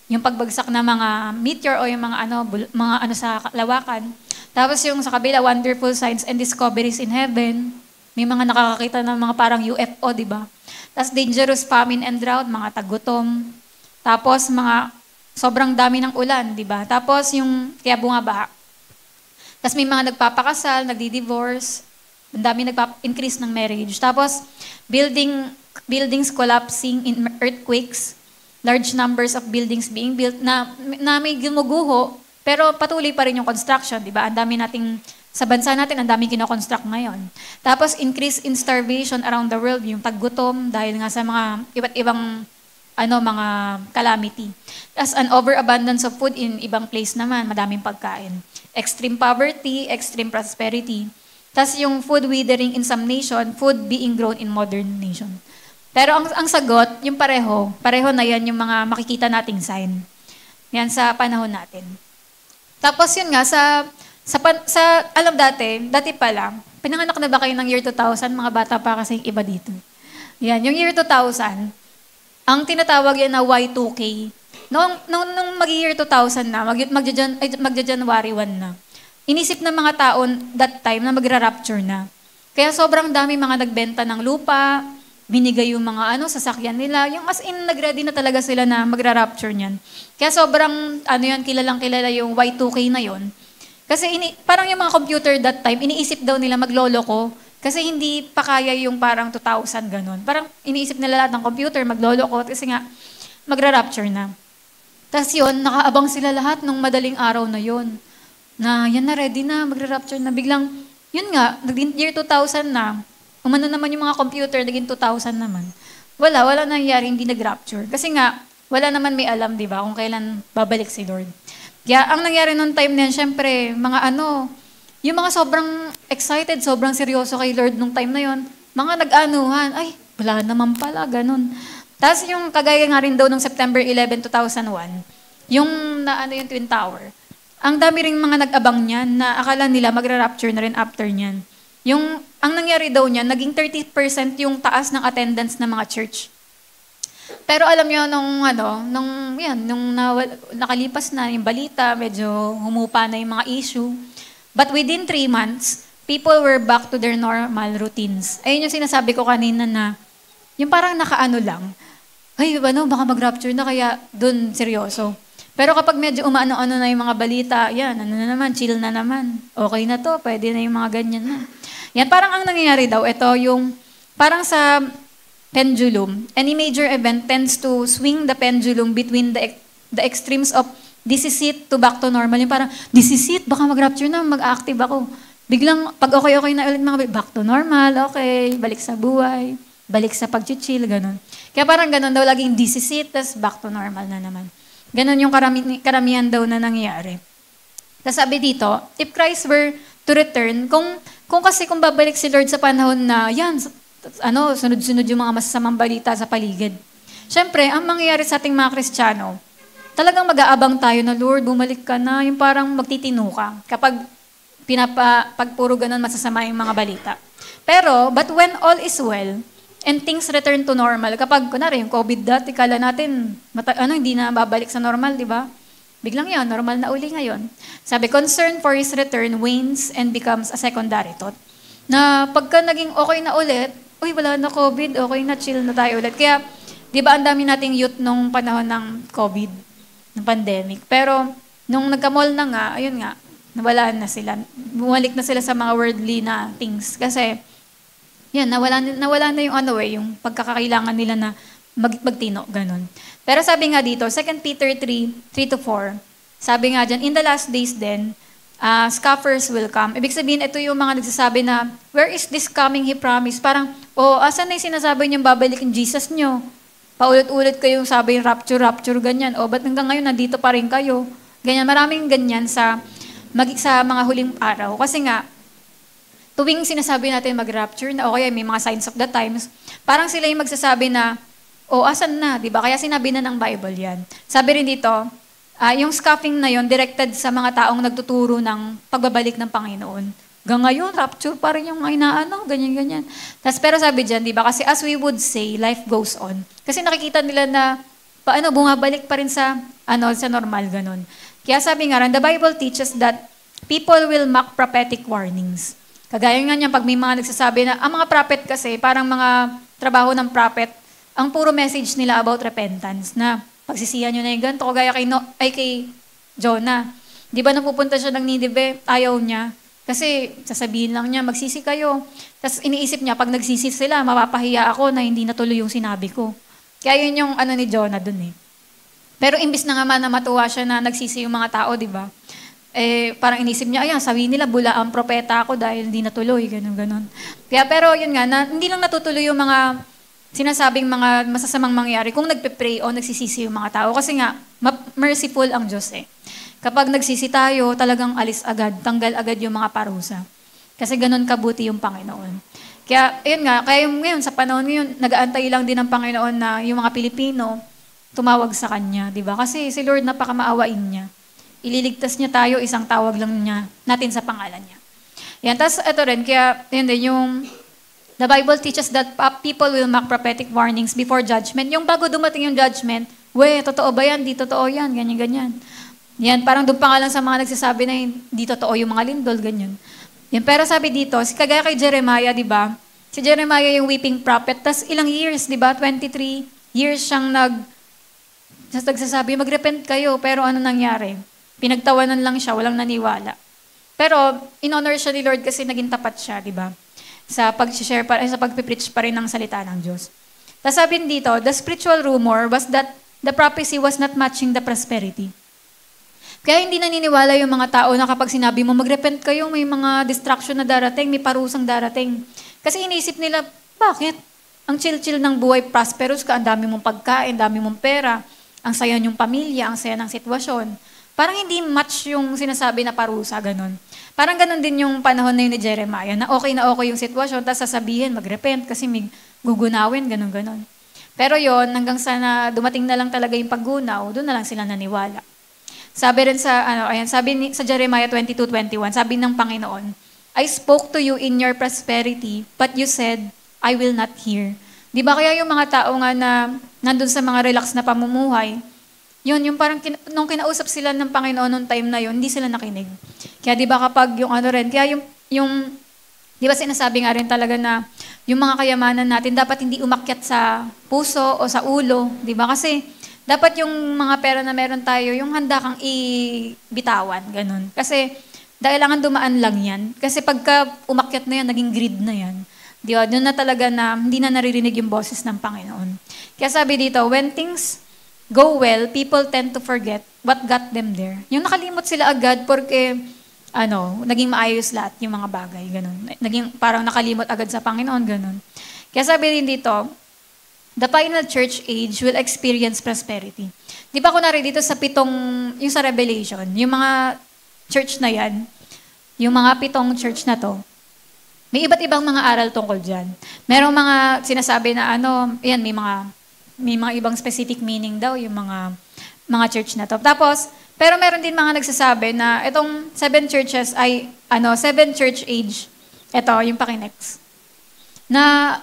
yung pagbagsak ng mga meteor o yung mga ano sa lawakan. Tapos yung sa kabila, wonderful signs and discoveries in heaven. May mga nakakakita ng mga parang UFO, di ba? Tapos dangerous famine and drought, mga tagutom. Tapos mga sobrang dami ng ulan, di ba? Tapos yung kaya bumabaha. Tapos may mga nagpapakasal, nagdi-divorce, ang dami nagpa-increase ng marriage. Tapos buildings collapsing in earthquakes, large numbers of buildings being built na may gumuguho, pero patuloy pa rin yung construction, di ba? Ang dami nating, sa bansa natin, ang dami kinoconstruct ngayon. Tapos increase in starvation around the world, yung paggutom dahil nga sa mga iba't ibang mga calamity. As an overabundance of food in ibang place naman, madaming pagkain. Extreme poverty, extreme prosperity. Tas yung food withering in some nation, food being grown in modern nation. Pero ang sagot, yung pareho na yan yung mga makikita nating sign. Yan sa panahon natin. Tapos yun nga, alam dati pa lang, pinanganak na ba kayo ng year 2000, mga bata pa kasi iba dito. Yan, yung year 2000, ang tinatawag yan na Y2K. Nung mag-year 2000 na, magja-January 1 na, inisip ng mga tao that time na magra-rapture na. Kaya sobrang dami mga nagbenta ng lupa, binigay yung mga sasakyan nila, yung as in nag-ready na talaga sila na magra-rapture niyan. Kaya sobrang kilalang-kilala yung Y2K na yon. Kasi parang yung mga computer that time, iniisip daw nila magloloko. Kasi hindi pa kaya yung parang 2000 ganun. Parang iniisip nila lahat ng computer, magloloko, kasi nga, magra-rapture na. Tapos yun, nakaabang sila lahat nung madaling araw na yun. Na yan na, ready na, magra-rapture na. Biglang, yun nga, year 2000 na, umano naman yung mga computer, naging 2000 naman. Wala nangyari, hindi nag-rapture. Kasi nga, wala naman may alam, di ba, kung kailan babalik si Lord. Kaya ang nangyari noong time na yan, syempre, yung mga sobrang excited, sobrang seryoso kay Lord nung time na yon, mga nag-anuhan, ay, wala naman pala, ganun. Tapos yung kagaya nga rin daw nung September 11, 2001, yung yung Twin Tower, ang dami rin mga nag-abang niyan na akala nila magra-rapture na rin after niyan. Ang nangyari daw niyan, naging 30% yung taas ng attendance ng mga church. Pero alam niyo, nung nakalipas na yung balita, medyo humupa na yung mga issue. But within 3 months, people were back to their normal routines. Ayun yung sinasabi ko kanina na, yung parang nakaano lang, ay, baka mag-rapture na, kaya dun seryoso. Pero kapag medyo umaano-ano na yung mga balita, yan, na naman, chill na naman. Okay na to, pwede na yung mga ganyan na. Yan, parang ang nangyayari daw, ito yung, parang sa pendulum, any major event tends to swing the pendulum between the extremes of this is it to back to normal. Yung parang, this is it, baka mag-rapture na, mag-active ako. Biglang, pag okay na ulit mga back to normal, okay, balik sa buhay, balik sa pag-chill, ganun. Kaya parang ganun daw, laging this is it, tas back to normal na naman. Ganun yung karamihan daw na nangyari. Tapos sabi dito, if Christ were to return, kung babalik si Lord sa panahon na, yan, sunod-sunod yung mga masasamang balita sa paligid. Siyempre, ang mangyayari sa ating mga Kristiyano, talagang mag-aabang tayo na, Lord, bumalik ka na, yung parang magtitino ka kapag pag puro ganun masasama yung mga balita. Pero, but when all is well, and things return to normal, kapag, kunwari, yung COVID dati, kala natin, hindi na babalik sa normal, di ba? Biglang yan, normal na uli ngayon. Sabi, concern for His return wanes and becomes a secondary thought. Na pagka naging okay na ulit, uy, wala na COVID, okay na, chill na tayo ulit. Kaya, di ba, ang dami nating youth nung panahon ng COVID, ng pandemic. Pero, nung nagka-mall na nga, ayun nga, nawala na sila. Bumalik na sila sa mga worldly na things. Kasi, yan, nawala na yung yung pagkakailangan nila na magtino, ganun. Pero sabi nga dito, 2 Peter 3:3-4, sabi nga dyan, in the last days then, scoffers will come. Ibig sabihin, ito yung mga nagsasabi na, where is this coming He promised? Parang, asan na yung sinasabi niyong babalik yung Jesus nyo? Paulit-ulit kayong sabi yung rapture, ganyan. Ba't hanggang ngayon nandito pa rin kayo? Ganyan, maraming ganyan sa mga huling araw. Kasi nga, tuwing sinasabi natin mag-rapture na, okay, may mga signs of the times, parang sila yung magsasabi na, asan na, di ba? Kaya sinabi na ng Bible yan. Sabi rin dito, yung scoffing na yon directed sa mga taong nagtuturo ng pagbabalik ng Panginoon. Hanggang ngayon, rapture pa rin yung inaano, ganyan-ganyan. Pero sabi dyan, di ba? Kasi as we would say, life goes on. Kasi nakikita nila na, bumabalik pa rin sa, sa normal, ganun. Kaya sabi nga rin, the Bible teaches that people will mock prophetic warnings. Kagaya nga niya, pag may mga nagsasabi na, ang mga prophet kasi, parang mga trabaho ng prophet, ang puro message nila about repentance, na pagsisihan nyo na yung ganito, kagaya kay Jonah. Di ba napupunta siya ng Nineveh, ayaw niya. Kasi sasabihin lang niya, magsisi kayo. Tapos iniisip niya, pag nagsisi sila, mapapahiya ako na hindi natuloy yung sinabi ko. Kaya yun yung ni Jonah dun eh. Pero imbis na nga man na matuwa siya na nagsisi yung mga tao, di ba? Parang inisip niya, ayan, sabihin nila, bula ang propeta ako dahil hindi natuloy, ganun. Kaya pero yun nga, hindi lang natutuloy yung mga sinasabing mga masasamang mangyari kung nagpe-pray o nagsisisi yung mga tao. Kasi nga, merciful ang Diyos eh. Kapag nagsisi tayo, talagang alis agad, tanggal agad yung mga parusa. Kasi ganun kabuti yung Panginoon. Kaya, ayun nga, kaya ngayon, sa panahon ngayon, nag-aantay lang din ng Panginoon na yung mga Pilipino tumawag sa Kanya, di ba? Kasi si Lord napakamaawain niya. Ililigtas niya tayo, isang tawag lang niya natin sa pangalan niya. Yan, tapos ito rin, kaya, yun din, the Bible teaches that people will mock prophetic warnings before judgment. Yung bago dumating yung judgment, totoo ba yan? Di totoo yan, ganyan-ganyan. Yan, parang doon pa nga lang sa mga nagsasabi na hindi totoo yung mga lindol, ganyan. Yan, pero sabi dito, kagaya kay Jeremiah, di ba? Si Jeremiah yung weeping prophet, tas ilang years, di ba? 23 years siyang nagsasabi, magrepent kayo, pero ano nangyari? Pinagtawanan lang siya, walang naniwala. Pero, in-honor siya ni Lord kasi naging tapat siya, di ba? Sa pag-share sa pag-preach pa rin ng salita ng Diyos. Tapos sabi dito, the spiritual rumor was that the prophecy was not matching the prosperity. Kaya hindi naniniwala yung mga tao na kapag sinabi mo, magrepent kayo, may mga distraction na darating, may parusang darating. Kasi inisip nila, bakit? Ang chill-chill ng buhay, prosperous ka, ang dami mong pagkain, dami mong pera, ang saya niyong pamilya, ang saya ng sitwasyon. Parang hindi match yung sinasabi na parusa, ganun. Parang ganun din yung panahon na yun ni Jeremiah, na okay yung sitwasyon, tapos sasabihin, magrepent kasi may gugunawin, ganun. Pero yon hanggang sa dumating na lang talaga yung paggunaw, doon na lang sila naniwala. Sabi rin sa Jeremiah 22:21, sabi ng Panginoon, I spoke to you in your prosperity, but you said, I will not hear. Di ba kaya yung mga tao nga na nandun sa mga relax na pamumuhay, yung parang nung kinausap sila ng Panginoon nung time na yun, hindi sila nakinig. Kaya di ba kapag di ba sinasabi nga rin talaga na yung mga kayamanan natin dapat hindi umakyat sa puso o sa ulo, di ba? Kasi dapat yung mga pera na meron tayo, yung handa kang ibitawan, ganun. Kasi kailangan dumaan lang yan. Kasi pagka umakyat na yan, naging greed na yan. Di ba? Doon na talaga na hindi na naririnig yung boses ng Panginoon. Kaya sabi dito, when things go well, people tend to forget what got them there. Yung nakalimot sila agad porque naging maayos lahat yung mga bagay, ganun. Naging parang nakalimot agad sa Panginoon, ganun. Kaya sabi din dito, the final church age will experience prosperity. Di ba kunwari dito sa yung sa Revelation, yung mga church na yan, yung mga 7 church na to, may iba't ibang mga aral tungkol dyan. Merong mga sinasabi na may mga ibang specific meaning daw yung mga church na to. Tapos, pero meron din mga nagsasabi na itong 7 churches ay, 7 church age, ito, yung pakinext. Na,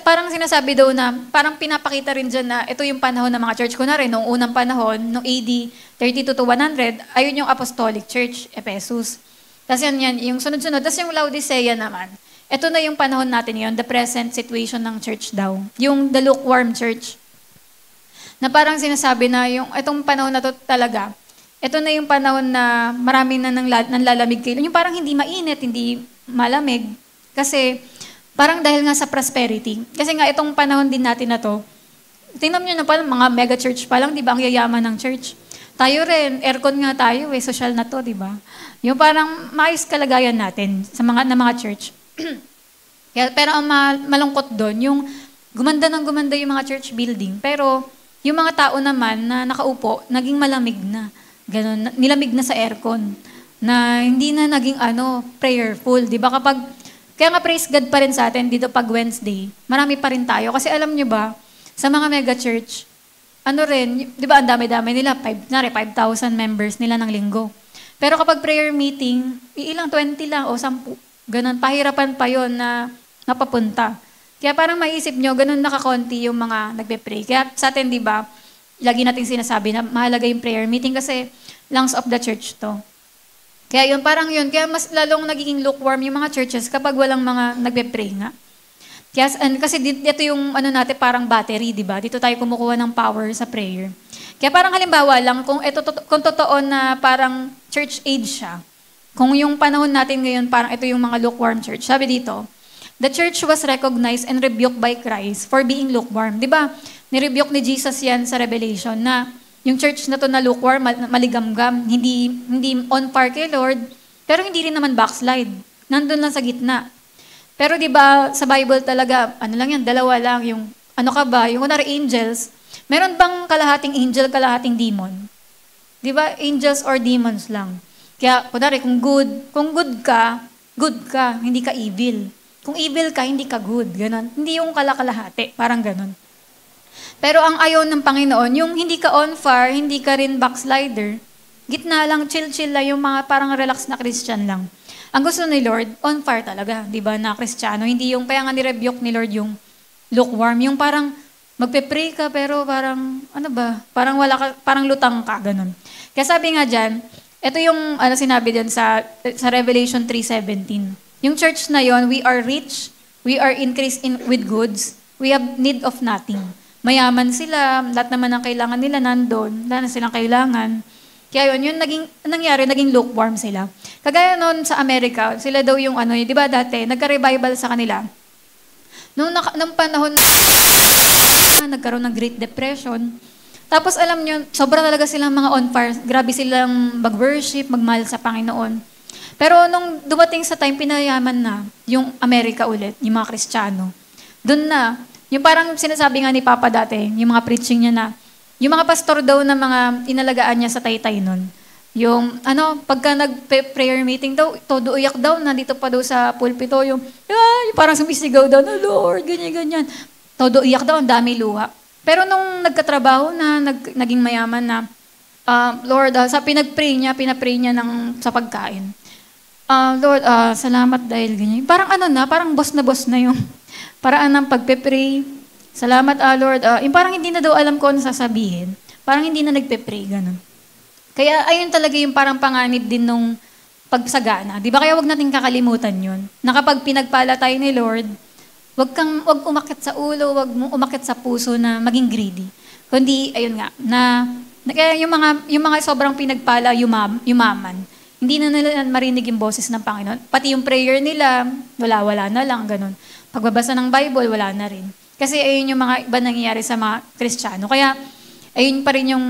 parang sinasabi daw na, parang pinapakita rin dyan na ito yung panahon ng mga church. Kunwari, noong unang panahon, noong AD 32 to 100, ayun yung Apostolic Church, Ephesus. Tapos yan, yung sunod-sunod. Tapos yung Laodicea naman, ito na yung panahon natin yun, the present situation ng church daw. Yung the lukewarm church. Na parang sinasabi na itong panahon na to talaga, ito na yung panahon na marami na nanlalamig kayo. Yung parang hindi mainit, hindi malamig. Kasi parang dahil nga sa prosperity. Kasi nga itong panahon din natin na to, tingnan nyo na pa, mga mega church pa lang, di ba, ang yayaman ng church. Tayo rin, aircon nga tayo, social na to, di ba? Yung parang maayos kalagayan natin sa mga church. Pero ang malungkot doon, yung gumanda yung mga church building, pero yung mga tao naman na nakaupo, naging malamig na. Ganun, nilamig na sa aircon. Na hindi na naging prayerful. Di ba kaya nga praise God pa rin sa atin dito pag Wednesday, marami pa rin tayo. Kasi alam nyo ba, sa mga mega church, di ba ang dami-dami nila, 5,000 members nila ng linggo. Pero kapag prayer meeting, ilang 20 lang o 10. Ganon, pahirapan pa yon na napapunta. Kaya parang maisip nyo, ganun nakakonti yung mga nagpe-pray. Kaya sa atin, di ba, lagi natin sinasabi na mahalaga yung prayer meeting kasi lungs of the church to. Kaya yun, parang yun. Kaya mas lalong nagiging lukewarm yung mga churches kapag walang mga nagpe-pray nga. Kaya, kasi dito yung ano natin parang battery, di ba? Dito tayo kumukuha ng power sa prayer. Kaya parang halimbawa lang, kung totoo na parang church age siya, kung yung panahon natin ngayon, parang ito yung mga lukewarm church. Sabi dito, the church was recognized and rebuked by Christ for being lukewarm. Di ba? Nirebuke ni Jesus yan sa Revelation na yung church na to na lukewarm, maligamgam, hindi on par kay Lord, pero hindi rin naman backslide. Nandun lang sa gitna. Pero di ba sa Bible talaga, ano lang yan, dalawa lang, yung ano ka ba, yung kunwari angels, meron bang kalahating angel, kalahating demon? Di ba angels or demons lang? Kaya kunwari kung good ka, hindi ka evil. Kung evil ka, hindi ka good. Ganon. Hindi yung kalakalahati, parang ganon. Pero ang ayaw ng Panginoon, yung hindi ka on fire, hindi ka rin backslider, gitna lang, chill-chill lang, yung mga parang relax na Christian lang. Ang gusto ni Lord, on fire talaga, di ba, na Kristiyano. Hindi yung, kaya nga ni-rebuke ni Lord yung lukewarm, yung parang magpe-pray ka, pero parang, ano ba, parang wala ka, parang lutang ka, ganun. Kaya sabi nga dyan, ito yung sinabi dyan sa Revelation 3:17. Yung church na yon, we are rich, we are increased with goods, we have need of nothing. Mayaman sila, lahat naman ang kailangan nila nandun, wala na silang kailangan. Kaya yun nangyari, naging lukewarm sila. Kagaya noon sa Amerika, sila daw yung di ba dati, nagka-revival sa kanila. Nung panahon nagkaroon ng Great Depression, tapos alam nyo, sobra talaga silang mga on fire. Grabe silang mag-worship, magmahal sa Panginoon. Pero nung dumating sa time, pinayaman na yung Amerika ulit, yung mga Kristiyano. Doon na, yung parang sinasabi nga ni Papa dati, yung mga preaching niya na, yung mga pastor daw na mga inalagaan niya sa Taytay nun, yung pagka nag-prayer meeting daw, todo uyak daw, nandito pa daw sa pulpito, yung parang sumisigaw daw, no Lord, ganyan. Todo uyak daw, ang dami luha. Pero nung nagkatrabaho na, naging mayaman na, Lord, sa pinapray niya sa pagkain. Lord, salamat dahil ganyan. Parang parang boss na yung paraan ng pagpe-pray. Salamat, Lord. Yung parang hindi na daw alam ko ano sasabihin. Parang hindi na nagpe-pray, ganun. Kaya ayun talaga yung parang panganib din nung pagsagana. Di ba? Kaya wag natin kakalimutan yun. Na kapag pinagpala tayo ni Lord, wag umakit sa ulo, wag mong umakit sa puso na maging greedy. Kundi, ayun nga, kaya yung mga sobrang pinagpala, yumaman, hindi na nila marinig yung boses ng Panginoon. Pati yung prayer nila, wala na lang, ganun. Pagbabasa ng Bible, wala na rin. Kasi ayun yung mga iba nangyayari sa mga Kristiyano. Kaya, ayun pa rin yung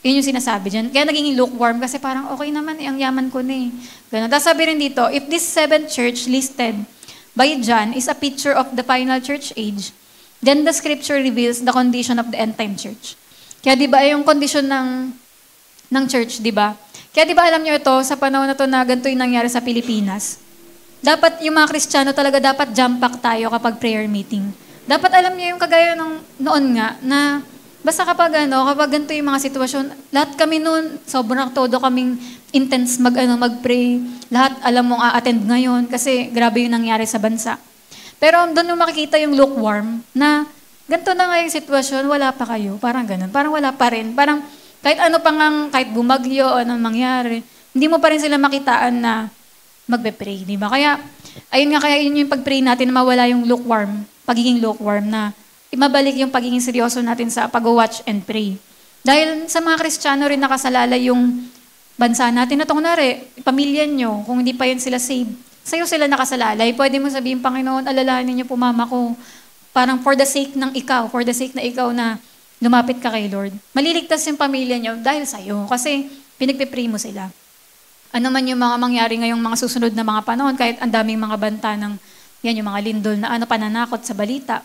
sinasabi dyan. Kaya naging lukewarm kasi parang okay naman, ang yaman ko na eh. Ganun. Tapos sabi rin dito, if this seventh church listed by John is a picture of the final church age, then the scripture reveals the condition of the end-time church. Kaya di ba, yung condition ng church, di ba? Kaya di ba alam nyo ito, sa panahon na ito na ganito yung nangyari sa Pilipinas, dapat yung mga Kristiyano talaga dapat jump back tayo kapag prayer meeting. Dapat alam niyo yung kagaya noon nga, na basta kapag ganito yung mga sitwasyon, lahat kami noon, sobrang todo kaming intense mag-pray. Lahat alam mong a-attend ngayon kasi grabe yung nangyari sa bansa. Pero doon mo makikita yung lukewarm na ganito na nga yung sitwasyon, wala pa kayo. Parang ganun. Parang wala pa rin. Parang kahit bumagyo, anong mangyari, hindi mo pa rin sila makitaan na magbe-pray, di ba? Kaya yun yung pag-pray natin na mawala yung pagiging lukewarm na mabalik yung pagiging seryoso natin sa pag-watch and pray. Dahil sa mga Kristiyano rin nakasalalay yung bansa natin na kunwari, pamilya nyo, kung hindi pa yun sila saved, sa'yo sila nakasalalay. Pwede mo sabihin, Panginoon, alalahanin niyo po mama ko, parang for the sake na ikaw na lumapit ka kay Lord. Maliligtas yung pamilya nyo dahil sa'yo, kasi pinagpipray mo sila. Ano man yung mga mangyari ngayong mga susunod na mga panahon, kahit ang daming mga banta ng yung mga lindol na pananakot sa balita.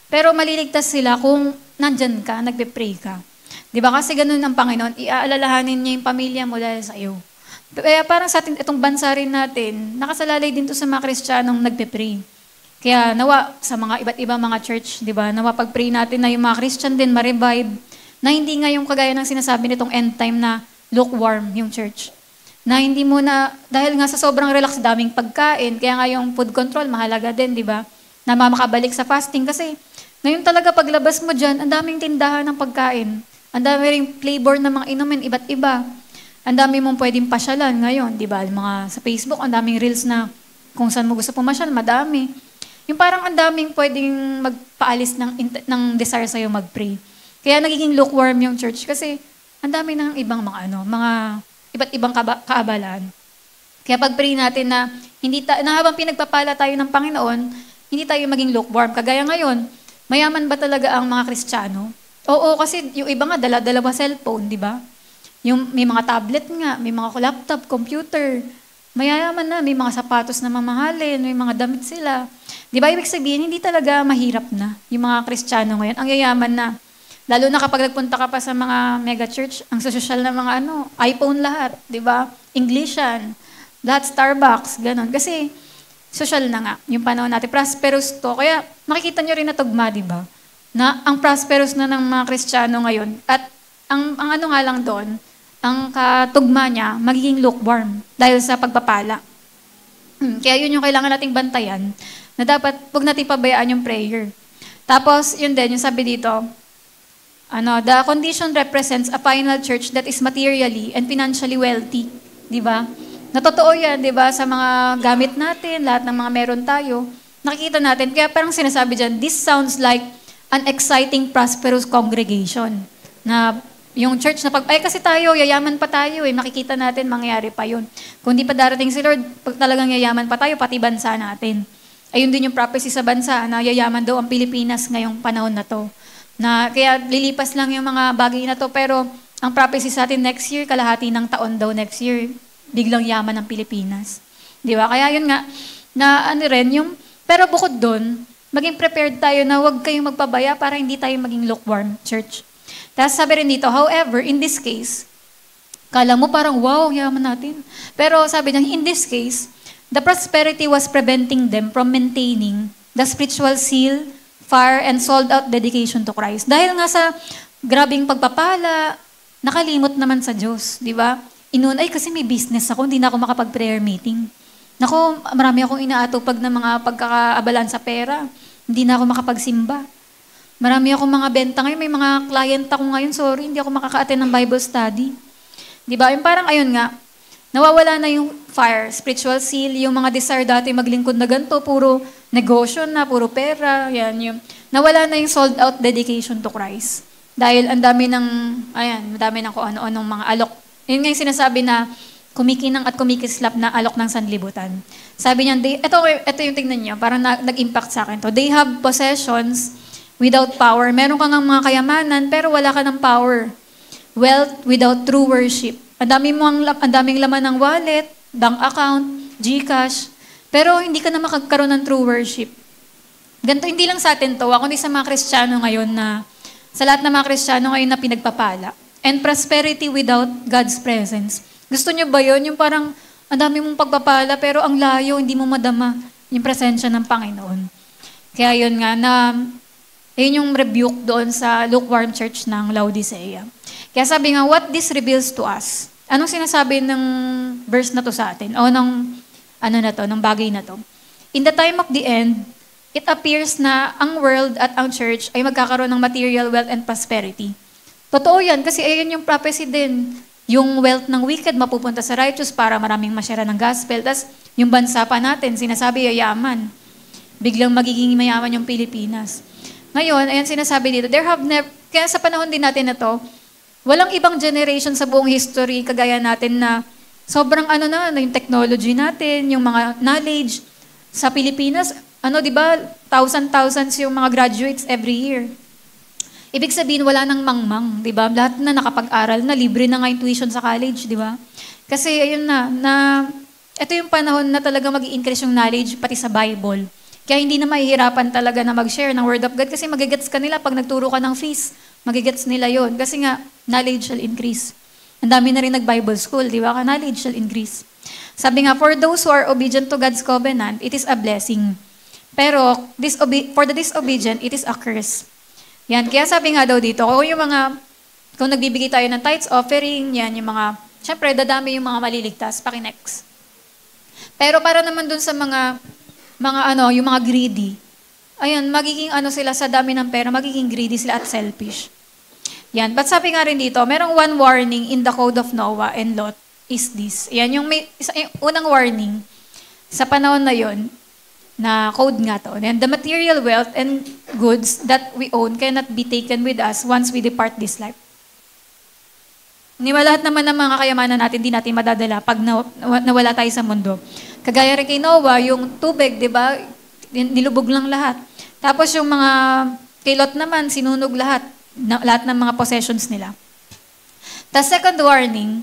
Pero maliligtas sila kung nandyan ka, nagpe-pray ka. Di ba? Kasi ganun ang Panginoon, iaalalahanin niya yung pamilya mo dahil sa iyo. Kaya parang sa atin, itong bansa rin natin, nakasalalay din to sa mga Kristiyanong nagpe-pray. Kaya nawa sa mga iba't ibang mga church, di ba? Nawa pag-pray natin na yung mga Christian din ma-revive, na hindi nga yung kagaya ng sinasabi nitong end time na lukewarm yung church. Na hindi mo na, dahil nga sa sobrang relax, daming pagkain, kaya nga yung food control, mahalaga din, di ba? Na makabalik sa fasting kasi ngayon talaga paglabas mo dyan, ang daming tindahan ng pagkain. Ang dami ring flavor ng mga inumin, iba't iba. Ang dami mong pwedeng pasyalan ngayon, di ba? Mga sa Facebook, ang daming reels na kung saan mo gusto pumasyal, madami. Yung parang ang daming pwedeng magpaalis ng desire sa'yo mag-pray. Kaya nagiging lukewarm yung church kasi ang dami ng ibang mga iba't ibang kaabalaan. Kaya pag-pray natin na na habang pinagpapala tayo ng Panginoon, hindi tayo maging lukewarm. Kagaya ngayon, mayaman ba talaga ang mga Kristiyano? Oo, kasi yung iba nga, dala-dalawa cellphone, di ba? Yung may mga tablet nga, may mga laptop, computer. Mayayaman na, may mga sapatos na mamahalin, may mga damit sila. Di ba, ibig sabihin, hindi talaga mahirap na yung mga Kristiyano ngayon. Ang yayaman na. Lalo na kapag nagpunta ka pa sa mga mega church, ang sosyal na mga iPhone lahat, di ba? Englishan, lahat Starbucks, ganon. Kasi, social na nga, yung panahon natin, prosperous to. Kaya makikita nyo rin na tugma, di ba? Na ang prosperous na ng mga Kristiyano ngayon. At ang nga lang doon, ang katugma niya, magiging lukewarm dahil sa pagpapala. Kaya yun yung kailangan nating bantayan, na dapat huwag natin pabayaan yung prayer. Tapos, yun din, yung sabi dito, the condition represents a final church that is materially and financially wealthy. Di ba? Natotoo yan, di ba? Sa mga gamit natin, lahat ng mga meron tayo, nakikita natin. Kaya parang sinasabi dyan, this sounds like an exciting, prosperous congregation. Na yung church na kasi tayo, yayaman pa tayo makikita natin, mangyayari pa yun. Kung di pa darating si Lord, pag talagang yayaman pa tayo, pati bansa natin. Ayun din yung prophecy sa bansa, na yayaman daw ang Pilipinas ngayong panahon na to. Na kaya lilipas lang yung mga bagay na to, pero ang prophecy sa atin next year, kalahati ng taon daw next year, biglang yaman ng Pilipinas. Di ba? Kaya yun nga, na pero bukod doon, maging prepared tayo na huwag kayong magpabaya para hindi tayo maging lukewarm church. Tapos sabi rin dito, however, in this case, kala mo parang, wow, yaman natin. Pero sabi niya, in this case, the prosperity was preventing them from maintaining the spiritual seal, fire, and sold-out dedication to Christ. Dahil nga sa grabing pagpapala, nakalimot naman sa Diyos, di ba? Ay kasi may business ako, hindi na ako makapag-prayer meeting. Nako, marami akong inaatupag ng mga pagkakaabalan sa pera. Hindi na ako makapagsimba. Marami akong mga benta ngayon, may mga client ako ngayon, sorry, hindi ako makaka-attend ng Bible study. Di ba? Yung parang ayun nga, nawawala na yung fire, spiritual seal, yung mga desire dati maglingkod na ganito, puro negosyo na, puro pera, yan yung, nawala na yung sold out dedication to Christ. Dahil ang dami ng kung ano-anong mga alok. Yun nga yung sinasabi na kumikinang at kumikislap na alok ng sanlibutan. Sabi niya, ito yung tingnan niyo, parang nag-impact sa akin to. They have possessions without power. Meron kang mga kayamanan, pero wala ka ng power. Wealth without true worship. Ang daming laman ng wallet, bank account, GCash, pero hindi ka na makagkaroon ng true worship. Ganito, hindi lang sa atin to, kundi sa mga Kristiyano ngayon sa lahat ng mga Kristiyano ngayon na pinagpapala. And prosperity without God's presence. Gusto niyo ba yun? Yung parang, ang dami mong pagpapala, pero ang layo, hindi mo madama yung presensya ng Panginoon. Kaya yun nga, yun yung rebuke doon sa lukewarm church ng Laodicea. Kaya sabi nga, what this reveals to us? Anong sinasabi ng verse na to sa atin? O ng bagay na to? In the time of the end, it appears na ang world at ang church ay magkakaroon ng material wealth and prosperity. Totoo yan, kasi ayun yung prophecy din. Yung wealth ng wicked mapupunta sa righteous para maraming masyara ng gospel. Tapos yung bansa pa natin, sinasabi yayaman. Biglang magiging mayaman yung Pilipinas. Ngayon, ayan sinasabi dito, kaya sa panahon din natin na to, walang ibang generation sa buong history kagaya natin na sobrang yung technology natin, yung mga knowledge sa Pilipinas, di ba, thousands yung mga graduates every year. Ibig sabihin, wala nang mangmang, di ba? Lahat na nakapag-aral na, libre na nga yung tuition sa college, di ba? Kasi ayun ito yung panahon na talaga mag-i-increase yung knowledge pati sa Bible. Kaya hindi na mahihirapan talaga na mag-share ng Word of God kasi magigets ka nila pag nagturo ka ng fees. Magigets nila yon kasi nga, knowledge shall increase. Ang dami na rin nag-Bible school, di ba? Knowledge shall increase. Sabi nga, for those who are obedient to God's covenant, it is a blessing. Pero, for the disobedient, it is a curse. Yan, kaya sabi nga daw dito, kung nagbibigay tayo ng tithes offering, yan, yung mga syempre, dadami yung mga maliligtas, pakinext. Pero para naman dun sa yung mga greedy, ayun, magiging sila sa dami ng pera, magiging greedy sila at selfish. Yan. But sabi nga rin dito, merong one warning in the code of Noah and Lot is this. Yan, yung unang warning sa panahon na yon na code nga to. And the material wealth and goods that we own cannot be taken with us once we depart this life. Lahat naman ng mga kayamanan natin, di natin madadala pag nawala tayo sa mundo. Kagaya rin kay Noah, yung tubig, di ba? Nilubog lang lahat. Tapos yung mga kay Lot naman, sinunog lahat ng mga possessions nila. The second warning,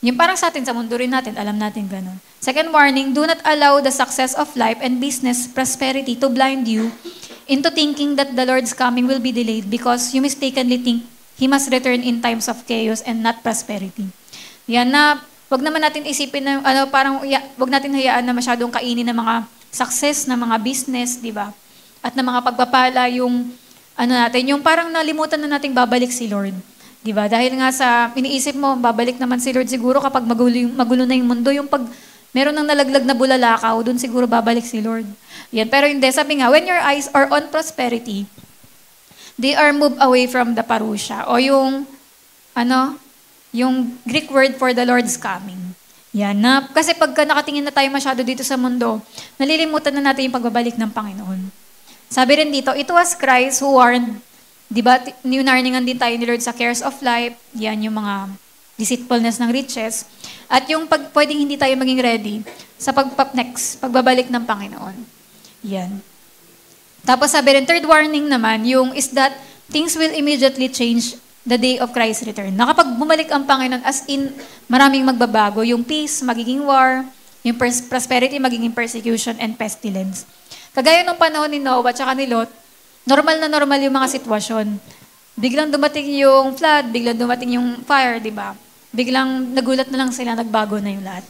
yung parang sa atin, sa mundo rin natin, alam natin ganun. Second warning, do not allow the success of life and business prosperity to blind you into thinking that the Lord's coming will be delayed because you mistakenly think He must return in times of chaos and not prosperity. Yan na, wag naman natin isipin na, wag natin hayaan na masyadong kainin ng mga success, ng mga business, di ba? At ng mga pagpapala, yung yung parang nalimutan na nating babalik si Lord. Di ba? Dahil nga sa iniisip mo, babalik naman si Lord siguro kapag magulo na yung mundo, yung pag meron ng nalaglag na bulalakaw, dun siguro babalik si Lord. Yan. Pero hindi, sabi nga, when your eyes are on prosperity, they are moved away from the parusha. O yung Greek word for the Lord's coming. Yan. Kasi pagka nakatingin na tayo masyado dito sa mundo, nalilimutan na natin yung pagbabalik ng Panginoon. Sabi rin dito, it was Christ who warned, di ba, ninarningan din tayo ni Lord sa cares of life, yan yung mga deceitfulness ng riches, at yung pwedeng hindi tayo maging ready sa pagbabalik ng Panginoon. Yan. Tapos sabi rin, third warning naman, yung is that things will immediately change the day of Christ's return. Na kapag bumalik ang Panginoon, as in, maraming magbabago. Yung peace, magiging war, yung prosperity, magiging persecution and pestilence. Kagaya nung panahon ni Noah at ni Lot, normal na normal yung mga sitwasyon. Biglang dumating yung flood, biglang dumating yung fire, di ba? Biglang nagulat na lang sila, nagbago na yung lahat.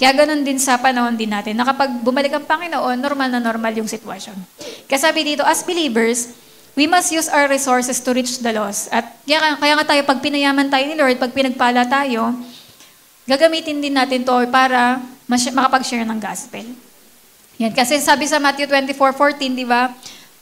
Kaya ganun din sa panahon din natin, na kapag bumalik ang Panginoon, normal na normal yung sitwasyon. Kaya sabi dito, as believers, we must use our resources to reach the lost. At kaya nga tayo, pag pinayaman tayo ni Lord, pag pinagpala tayo, gagamitin din natin to para makapag-share ng gospel. Yan, kasi sabi sa Matthew 24:14, di ba?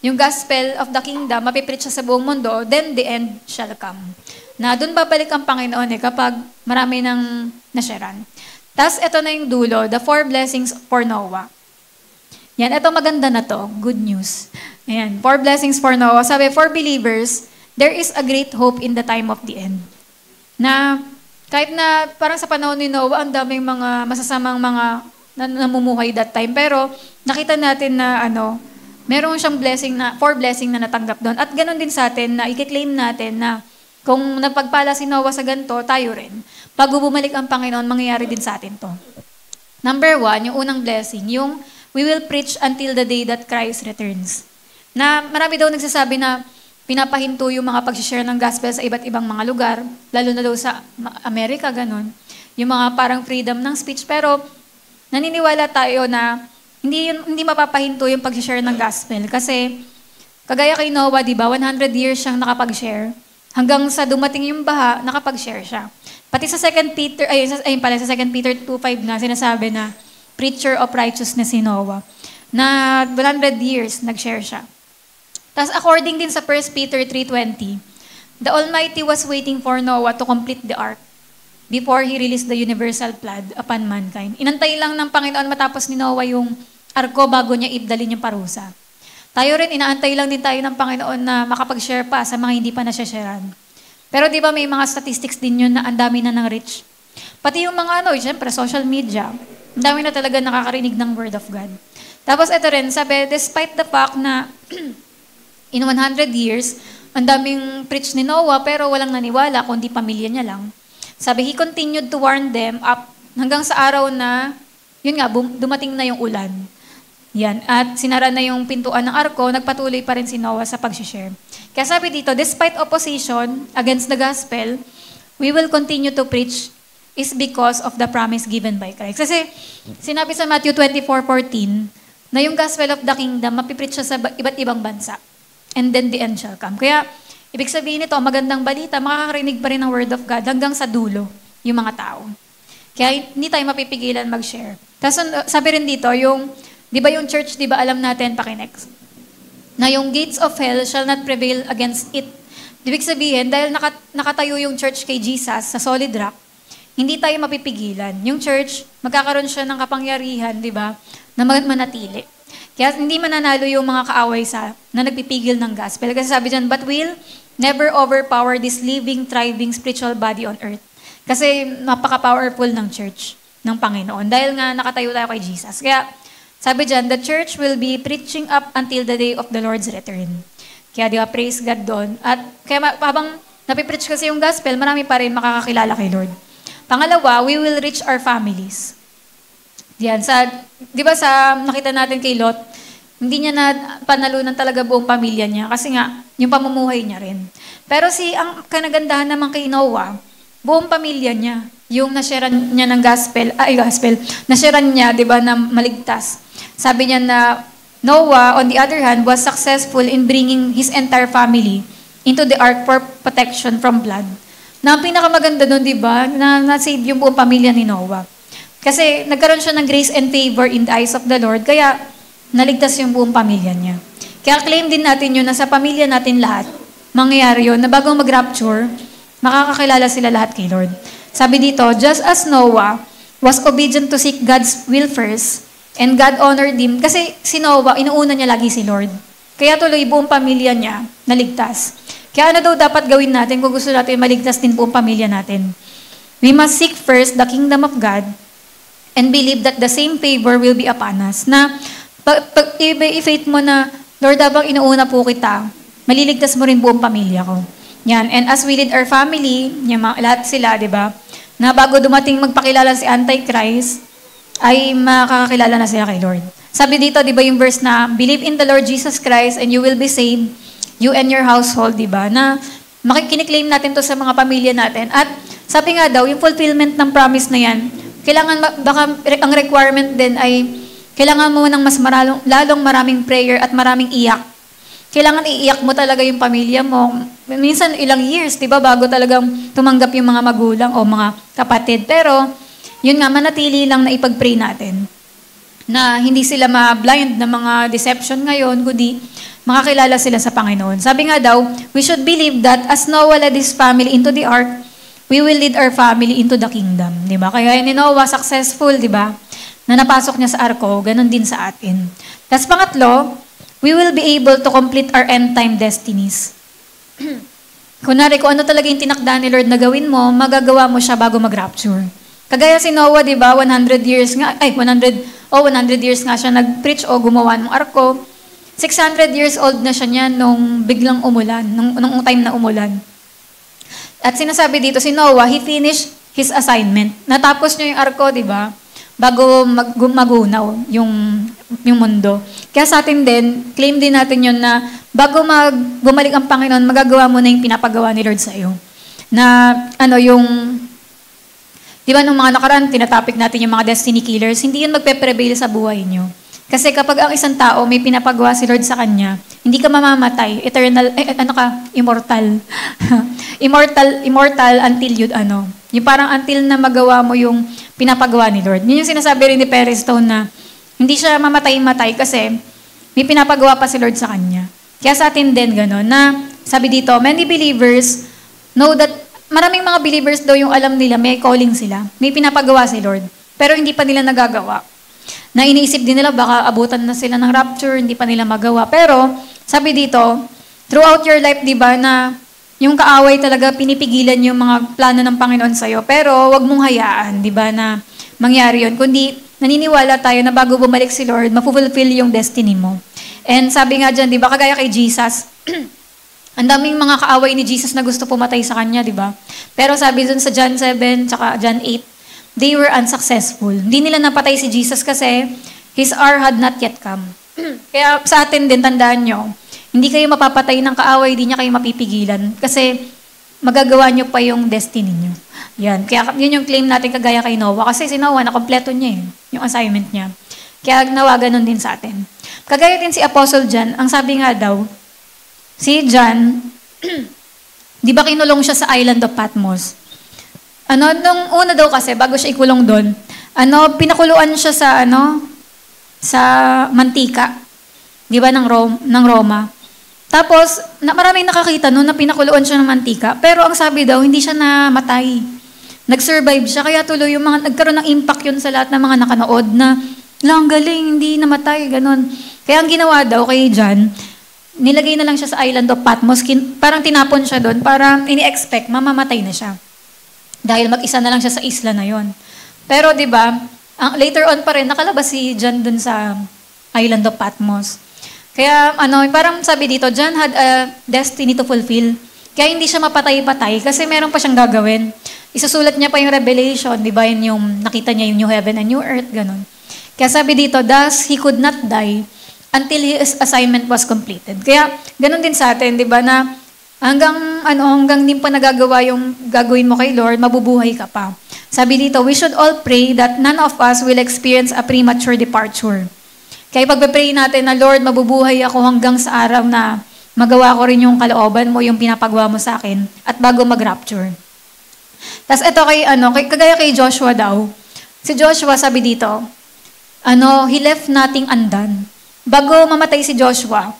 Yung gospel of the kingdom, mapipreach siya sa buong mundo, then the end shall come. Na doon babalik ang Panginoon kapag marami nang nasharan. Tapos ito na yung dulo, the 4 blessings for Noah. Yan, ito maganda na to, good news. Ayan, 4 blessings for Noah. Sabi, for believers, there is a great hope in the time of the end. Na kahit na parang sa panahon ni Noah, ang daming mga masasamang mga namumuhay that time. Pero nakita natin na meron siyang blessing 4 blessing na natanggap doon. At ganoon din sa atin na i-claim natin na kung nagpagpala si Noah sa ganito, tayo rin. Pag bumalik ang Panginoon, mangyayari din sa atin to. Number 1, yung unang blessing, yung we will preach until the day that Christ returns. Na marami daw nagsasabi na pinapahinto yung mga pag-share ng gospel sa iba't ibang mga lugar, lalo na daw sa Amerika, ganun. Yung mga parang freedom ng speech. Pero naniniwala tayo na hindi mapapahinto yung pag-share ng gospel. Kasi, kagaya kay Noah, di ba, 100 years siyang nakapag-share. Hanggang sa dumating yung baha, nakapag-share siya. Pati sa 2 Peter 2:5 na sinasabi na preacher of righteousness si Noah. Na 100 years nag-share siya. Tapos according din sa 1 Peter 3:20, the Almighty was waiting for Noah to complete the ark before He released the universal flood upon mankind. Inantay lang ng Panginoon matapos ni Noah yung arko bago niya ibdalin yung parusa. Tayo rin, inaantay lang din tayo ng Panginoon na makapag-share pa sa mga hindi pa nasya-sharean. Pero di ba may mga statistics din yun na ang dami na ng reach. Pati yung mga siyempre social media, ang dami na talaga nakakarinig ng Word of God. Tapos ito rin, sabi, despite the fact na in 100 years, ang daming preach ni Noah pero walang naniwala kundi pamilya niya lang. Sabi, he continued to warn them up hanggang sa araw na, yun nga, dumating na yung ulan. Yan. At sinara na yung pintuan ng arko, nagpatuloy pa rin si Noah sa pag-share. Kaya sabi dito, despite opposition against the gospel, we will continue to preach is because of the promise given by Christ. Kasi sinabi sa Matthew 24:14 na yung gospel of the kingdom, mapipreach siya sa iba't ibang bansa. And then the end shall come. Kaya, ibig sabihin nito, magandang balita, makakarinig pa rin ng word of God hanggang sa dulo, yung mga tao. Kaya hindi tayo mapipigilan mag-share. Tapos sabi rin dito, di ba yung church, di ba alam natin, pakinext, na yung gates of hell shall not prevail against it. Ibig sabihin, dahil nakatayo yung church kay Jesus sa solid rock, hindi tayo mapipigilan. Yung church, magkakaroon siya ng kapangyarihan, di ba, na manatili. Kaya hindi mananalo yung mga kaaway na nagpipigil ng gospel. Kasi sabi dyan, but will never overpower this living, thriving, spiritual body on earth. Kasi napaka-powerful ng church, ng Panginoon. Dahil nga nakatayo tayo kay Jesus. Kaya sabi dyan, the church will be preaching up until the day of the Lord's return. Kaya di ba, praise God doon. At kaya habang napipreach kasi yung gospel, marami pa rin makakakilala kay Lord. Pangalawa, we will reach our families. Diyan, di ba nakita natin kay Lot, hindi niya na panalunan talaga buong pamilya niya kasi nga, yung pamumuhay niya rin. Pero ang kanagandahan naman kay Noah, buong pamilya niya, yung nasharean niya ng nasharean niya, di ba, na maligtas. Sabi niya na, Noah, on the other hand, was successful in bringing his entire family into the ark for protection from blood. Na ang pinakamaganda doon, di ba, na nasave yung buong pamilya ni Noah. Kasi nagkaroon siya ng grace and favor in the eyes of the Lord, kaya naligtas yung buong pamilya niya. Kaya claim din natin yun na sa pamilya natin lahat, mangyayari yun, na bago mag-rapture, makakakilala sila lahat kay Lord. Sabi dito, just as Noah was obedient to seek God's will first, and God honored him, kasi si Noah, inuuna niya lagi si Lord. Kaya tuloy buong pamilya niya naligtas. Kaya ano daw dapat gawin natin kung gusto natin maligtas din buong pamilya natin? We must seek first the kingdom of God and believe that the same favor will be upon us. Na i-faith mo na, Lord, habang inuuna po kita, maliligtas mo rin buong pamilya ko. Yan. And as we lead our family, lahat sila, di ba? Na bago dumating magpakilala si Antichrist, ay makakakilala na sila kay Lord. Sabi dito, di ba yung verse na, believe in the Lord Jesus Christ and you will be saved, you and your household, di ba? Na makikiniklaim natin to sa mga pamilya natin. At sabi nga daw, yung fulfillment ng promise na yan, kailangan, baka ang requirement din ay, kailangan mo ng lalong maraming prayer at maraming iyak. Kailangan iiyak mo talaga yung pamilya mo. Minsan ilang years, di ba, bago talagang tumanggap yung mga magulang o mga kapatid. Pero, yun nga, manatili lang na ipag-pray natin. Na hindi sila ma-blind na mga deception ngayon, kundi makakilala sila sa Panginoon. Sabi nga daw, we should believe that as Noah led his family into the ark, we will lead our family into the kingdom. Di ba? Kaya ni Noah, successful, di ba? Na napasok niya sa arko, ganun din sa atin. Tapos pangatlo, we will be able to complete our end-time destinies. Kunwari, kung ano talaga yung tinakda ni Lord na gawin mo, magagawa mo siya bago mag-rapture. Kagaya si Noah, di ba, 100 years nga siya nag-preach o gumawa ng arko. 600 years old na siya niyan nung biglang umulan, nung time na umulan. At sinasabi dito, si Noah, he finished his assignment. Natapos niya yung arko, di ba, bago magunaw yung mundo. Kaya sa atin din, claim din natin yun na bago bumalik ang Panginoon, magagawa mo na yung pinapagawa ni Lord sa iyo. Na, di ba nung mga nakaraan, tinatopic natin yung mga destiny killers, hindi yun magpe-prevail sa buhay nyo. Kasi kapag ang isang tao may pinapagawa si Lord sa kanya, hindi ka mamamatay, eternal, immortal. immortal until yung parang until na magawa mo yung pinapagawa ni Lord. Yun yung sinasabi rin ni Perry Stone na hindi siya mamatay-matay kasi may pinapagawa pa si Lord sa kanya. Kaya sa atin din gano'n, na sabi dito, many believers know that maraming mga believers daw yung alam nila, may calling sila. May pinapagawa si Lord. Pero hindi pa nila nagagawa. Na iniisip din nila, baka abutan na sila ng rapture, hindi pa nila magawa. Pero, sabi dito, throughout your life, di ba, na yung kaaway talaga pinipigilan yung mga plano ng Panginoon sa'yo. Pero, wag mong hayaan, di ba, na mangyari yun. Kundi, naniniwala tayo na bago bumalik si Lord, mapufulfill yung destiny mo. And sabi nga dyan, di ba, kagaya kay Jesus, ang daming mga kaaway ni Jesus na gusto pumatay sa kanya, di ba? Pero sabi dun sa John 7, tsaka John 8, they were unsuccessful. Hindi nila napatay si Jesus kasi his hour had not yet come. Kaya sa atin din, tandaan nyo, hindi kayo mapapatay ng kaaway, hindi niya kayo mapipigilan. Kasi magagawa nyo pa yung destiny nyo. Yan. Kaya yun yung claim natin kagaya kay Noah. Kasi si Noah, nakompleto niya yung assignment niya. Kaya nawa ganun din sa atin. Kagaya din si Apostle John, ang sabi nga daw, si John, di ba kinulong siya sa island of Patmos? Nung una daw kasi, bago siya ikulong doon, pinakuluan siya sa mantika. Di ba, ng Roma. Tapos, maraming nakakita noon na pinakuluan siya ng mantika. Pero ang sabi daw, hindi siya namatay. Nag-survive siya. Kaya tuloy nagkaroon ng impact yun sa lahat ng mga nakanood na, lang galing, hindi namatay, ganun. Kaya ang ginawa daw kay John, nilagay na lang siya sa island of Patmos. Parang tinapon siya doon. Parang ini-expect, mamamatay na siya. Dahil mag-isa na lang siya sa isla na yon. Pero di ba, later on pa rin, nakalabas si John doon sa island of Patmos. Kaya parang sabi dito, John had a destiny to fulfill. Kaya hindi siya mapatay-patay kasi meron pa siyang gagawin. Isusulat niya pa yung Revelation, di ba, yun yung nakita niya yung new heaven and new earth, ganun. Kaya sabi dito, thus he could not die until his assignment was completed. Kaya ganun din sa atin, di ba, na hanggang din pa nagagawa yung gagawin mo kay Lord, mabubuhay ka pa. Sabi dito, we should all pray that none of us will experience a premature departure. Kaya pagpe-pray natin na, Lord, mabubuhay ako hanggang sa araw na magawa ko rin yung kalooban mo, yung pinapagawa mo sa akin, at bago mag-rapture. Tapos ito kagaya kay Joshua daw, si Joshua sabi dito, he left nothing undone. Bago mamatay si Joshua,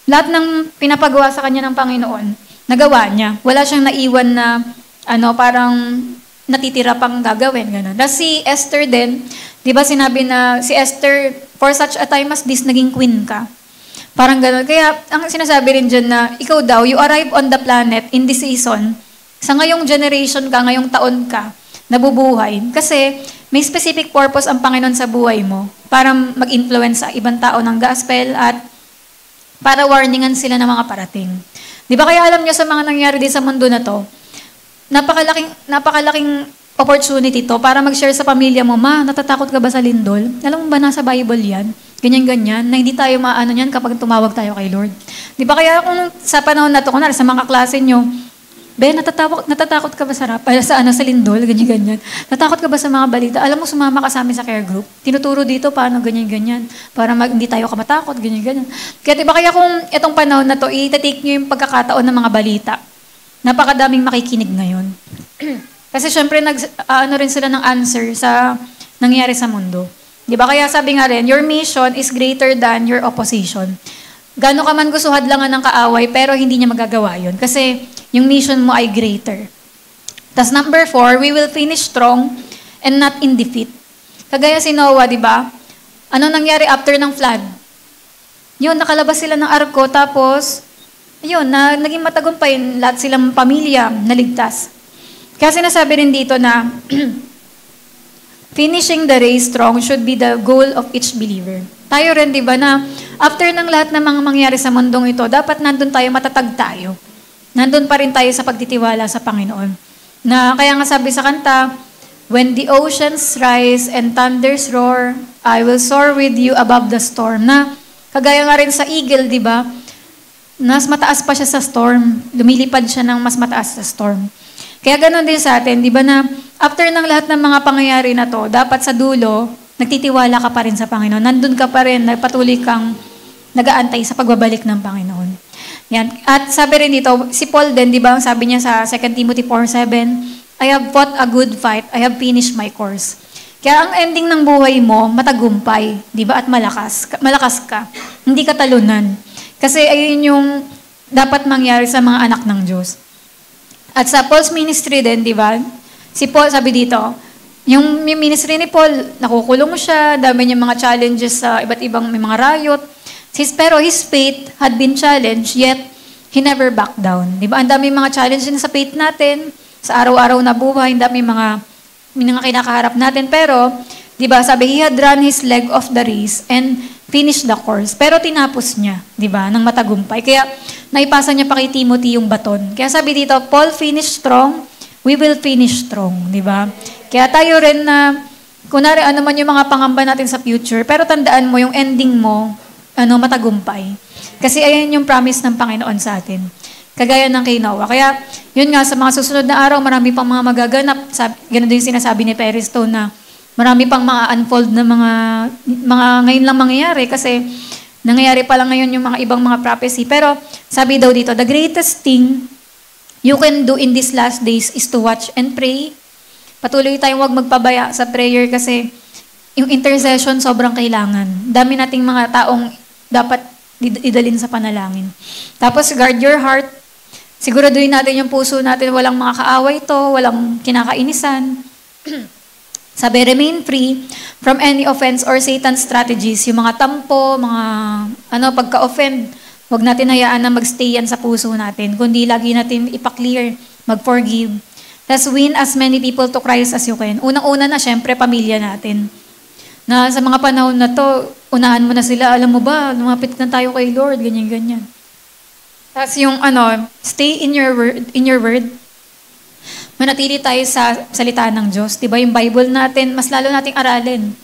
lahat ng pinapagawa sa kanya ng Panginoon, nagawa niya. Wala siyang naiwan na, parang natitira pang gagawin. Ganun. Tapos si Esther din, di ba sinabi na si Esther, for such a time as this, naging queen ka. Parang gano'n. Kaya ang sinasabi rin dyan na, ikaw daw, you arrive on the planet in this season, sa ngayong generation ka, ngayong taon ka, nabubuhay. Kasi may specific purpose ang Panginoon sa buhay mo para mag-influence sa ibang tao ng gospel at para warningan sila ng mga parating. Di ba kaya alam nyo sa mga nangyari din sa mundo na to, napakalaking opportunity to para mag-share sa pamilya mo, ma, natatakot ka ba sa lindol? Alam mo ba nasa Bible yan? Ganyan-ganyan, na hindi tayo maano yan kapag tumawag tayo kay Lord. Di ba kaya kung sa panahon na to, kunwari sa mga klase nyo, natatakot ka ba sa lindol? Ganyan-ganyan. Natakot ka ba sa mga balita? Alam mo, sumama ka sa amin sa care group. Tinuturo dito paano ganyan-ganyan. Para hindi tayo kamatakot, ganyan-ganyan. Kaya diba kaya kung itong panahon na to, itatake nyo yung pagkakataon ng mga balita. Napakadaming makikinig ngayon. Kasi syempre, rin sila ng answer sa nangyari sa mundo. Di ba? Kaya sabi nga rin, your mission is greater than your opposition. Gano'n ka man gusto hadlangan ng kaaway, pero hindi niya magagawa yun. Kasi yung mission mo ay greater. Tas number 4, we will finish strong and not in defeat. Kagaya si Noah, di ba? Ano nangyari after ng flood? Yun, nakalabas sila ng arko, tapos, yun, naging matagumpay, lahat silang pamilya naligtas. Kaya sinasabi rin dito na, finishing the race strong should be the goal of each believer. Tayo rin, di ba, na after ng lahat ng mga mangyari sa mundong ito, dapat nandun tayo, matatag tayo. Nandun pa rin tayo sa pagtitiwala sa Panginoon. Na kaya nga sabi sa kanta, when the oceans rise and thunders roar, I will soar with you above the storm. Na kagaya nga rin sa eagle, di ba, mas mataas pa siya sa storm. Lumilipad siya ng mas mataas sa storm. Kaya ganoon din sa atin, di ba na after ng lahat ng mga pangyayari na to, dapat sa dulo, nagtitiwala ka pa rin sa Panginoon. Nandun ka pa rin, patuloy kang nag-aantay sa pagbabalik ng Panginoon. Yan. At sabi rin dito, si Paul din, di ba, sabi niya sa 2 Timothy 4:7, I have fought a good fight, I have finished my course. Kaya ang ending ng buhay mo, matagumpay, di ba, at malakas ka. Hindi ka talunan. Kasi ayun yung dapat mangyari sa mga anak ng Diyos. At sa Paul's ministry din, di ba? Si Paul, sabi dito, yung ministry ni Paul, nakukulong siya, dami niyang mga challenges sa iba't ibang may mga riot. Pero his faith had been challenged, yet he never backed down. Di ba? Ang dami mga challenges sa faith natin, sa araw-araw na buhay, ang dami mga kinakaharap natin. Pero, di ba, sabi, he had run his leg of the race and finished the course. Pero tinapos niya, di ba, ng matagumpay. Kaya, naipasa niya pa kay Timothy yung baton. Kaya sabi dito, Paul finished strong, we will finish strong, di ba? Kaya tayo rin na, kunwari ano man yung mga pangamba natin sa future, pero tandaan mo yung ending mo, matagumpay. Kasi ayan yung promise ng Panginoon sa atin. Kagaya ng kay Noah. Kaya, yun nga, sa mga susunod na araw, marami pang mga magaganap. Ganun din sinasabi ni Perry Stone na marami pang mga unfold na mga ngayon lang mangyayari kasi nangyayari pa lang ngayon yung mga ibang mga prophecy. Pero sabi daw dito, the greatest thing you can do in these last days is to watch and pray patuloy tayong huwag magpabaya sa prayer kasi yung intercession sobrang kailangan. Dami nating mga taong dapat idalin sa panalangin. Tapos guard your heart. Siguraduhin natin yung puso natin, walang mga kaaway to, walang kinakainisan. Sabi, remain free from any offense or Satan's strategies. Yung mga tampo, mga pagka-offend, huwag natin hayaan na magstay yan sa puso natin. Kundi lagi natin ipaklear, mag-forgive. Tapos win as many people to Christ as you can. Unang-una na, syempre, pamilya natin. Na sa mga panahon na to, unahan mo na sila, alam mo ba, lumapit na tayo kay Lord, ganyan-ganyan. Tapos yung stay in your word. Manatili tayo sa salita ng Diyos. Diba yung Bible natin, mas lalo nating aralin.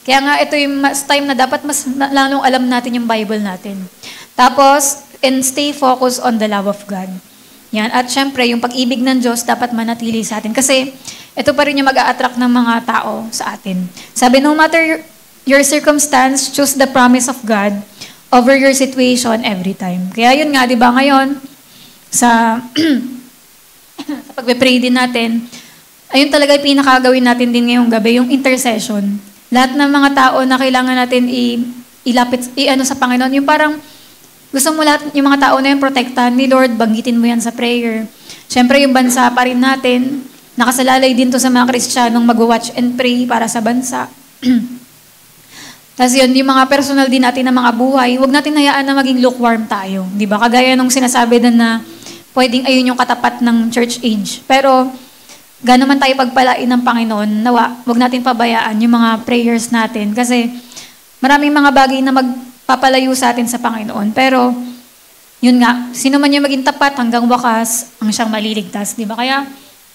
Kaya nga ito yung mas time na dapat mas lalong alam natin yung Bible natin. Tapos, and stay focused on the love of God. Yan. At syempre, yung pag-ibig ng Diyos dapat manatili sa atin. Kasi ito pa rin yung mag-a-attract ng mga tao sa atin. Sabi, no matter your circumstance, choose the promise of God over your situation every time. Kaya yun nga, di ba ngayon, sa pag-pray din natin, ayun talaga yung pinakagawin natin din ngayong gabi, yung intercession. Lahat ng mga tao na kailangan natin ilapit sa Panginoon, yung parang gusto mo lahat yung mga tao na yung protektahan ni Lord, banggitin mo yan sa prayer. Siyempre yung bansa pa rin natin, nakasalalay din to sa mga Kristiyanong mag-watch and pray para sa bansa. Tapos yun, yung mga personal din natin na mga buhay, huwag natin hayaan na maging lukewarm tayo. Di ba? Kagaya nung sinasabi na pwedeng ayun yung katapat ng church age. Pero, gano'n man tayo pagpalain ng Panginoon, nawa, huwag natin pabayaan yung mga prayers natin. Kasi maraming mga bagay na magpapalayo sa atin sa Panginoon. Pero, yun nga, sino man yung maging tapat hanggang wakas, ang siyang maliligtas. Di ba? Kaya,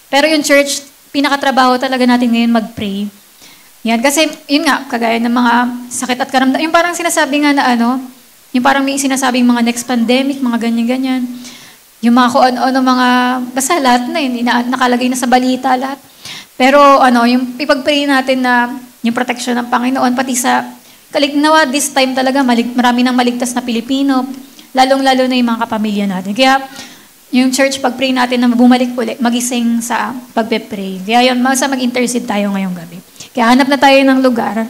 pero yung church, pinakatrabaho talaga natin ngayon mag-pray. Yan, kasi yun nga, kagaya ng mga sakit at karamdaman. Yung parang sinasabi nga na yung parang may sinasabing mga next pandemic, mga ganyan-ganyan. Yung mga kung mga, basta lahat na yun, nakalagay na sa balita lahat. Pero yung ipag-pray natin na yung protection ng Panginoon, pati sa kalignawa, this time talaga, marami nang maligtas na Pilipino, lalong-lalo na yung mga kapamilya natin. Kaya, yung church, pag-pray natin na bumalik ulit, magising sa pagpe-pray. Kaya yun, mag-intercede tayo ngayong gabi. Kaya hanap na tayo ng lugar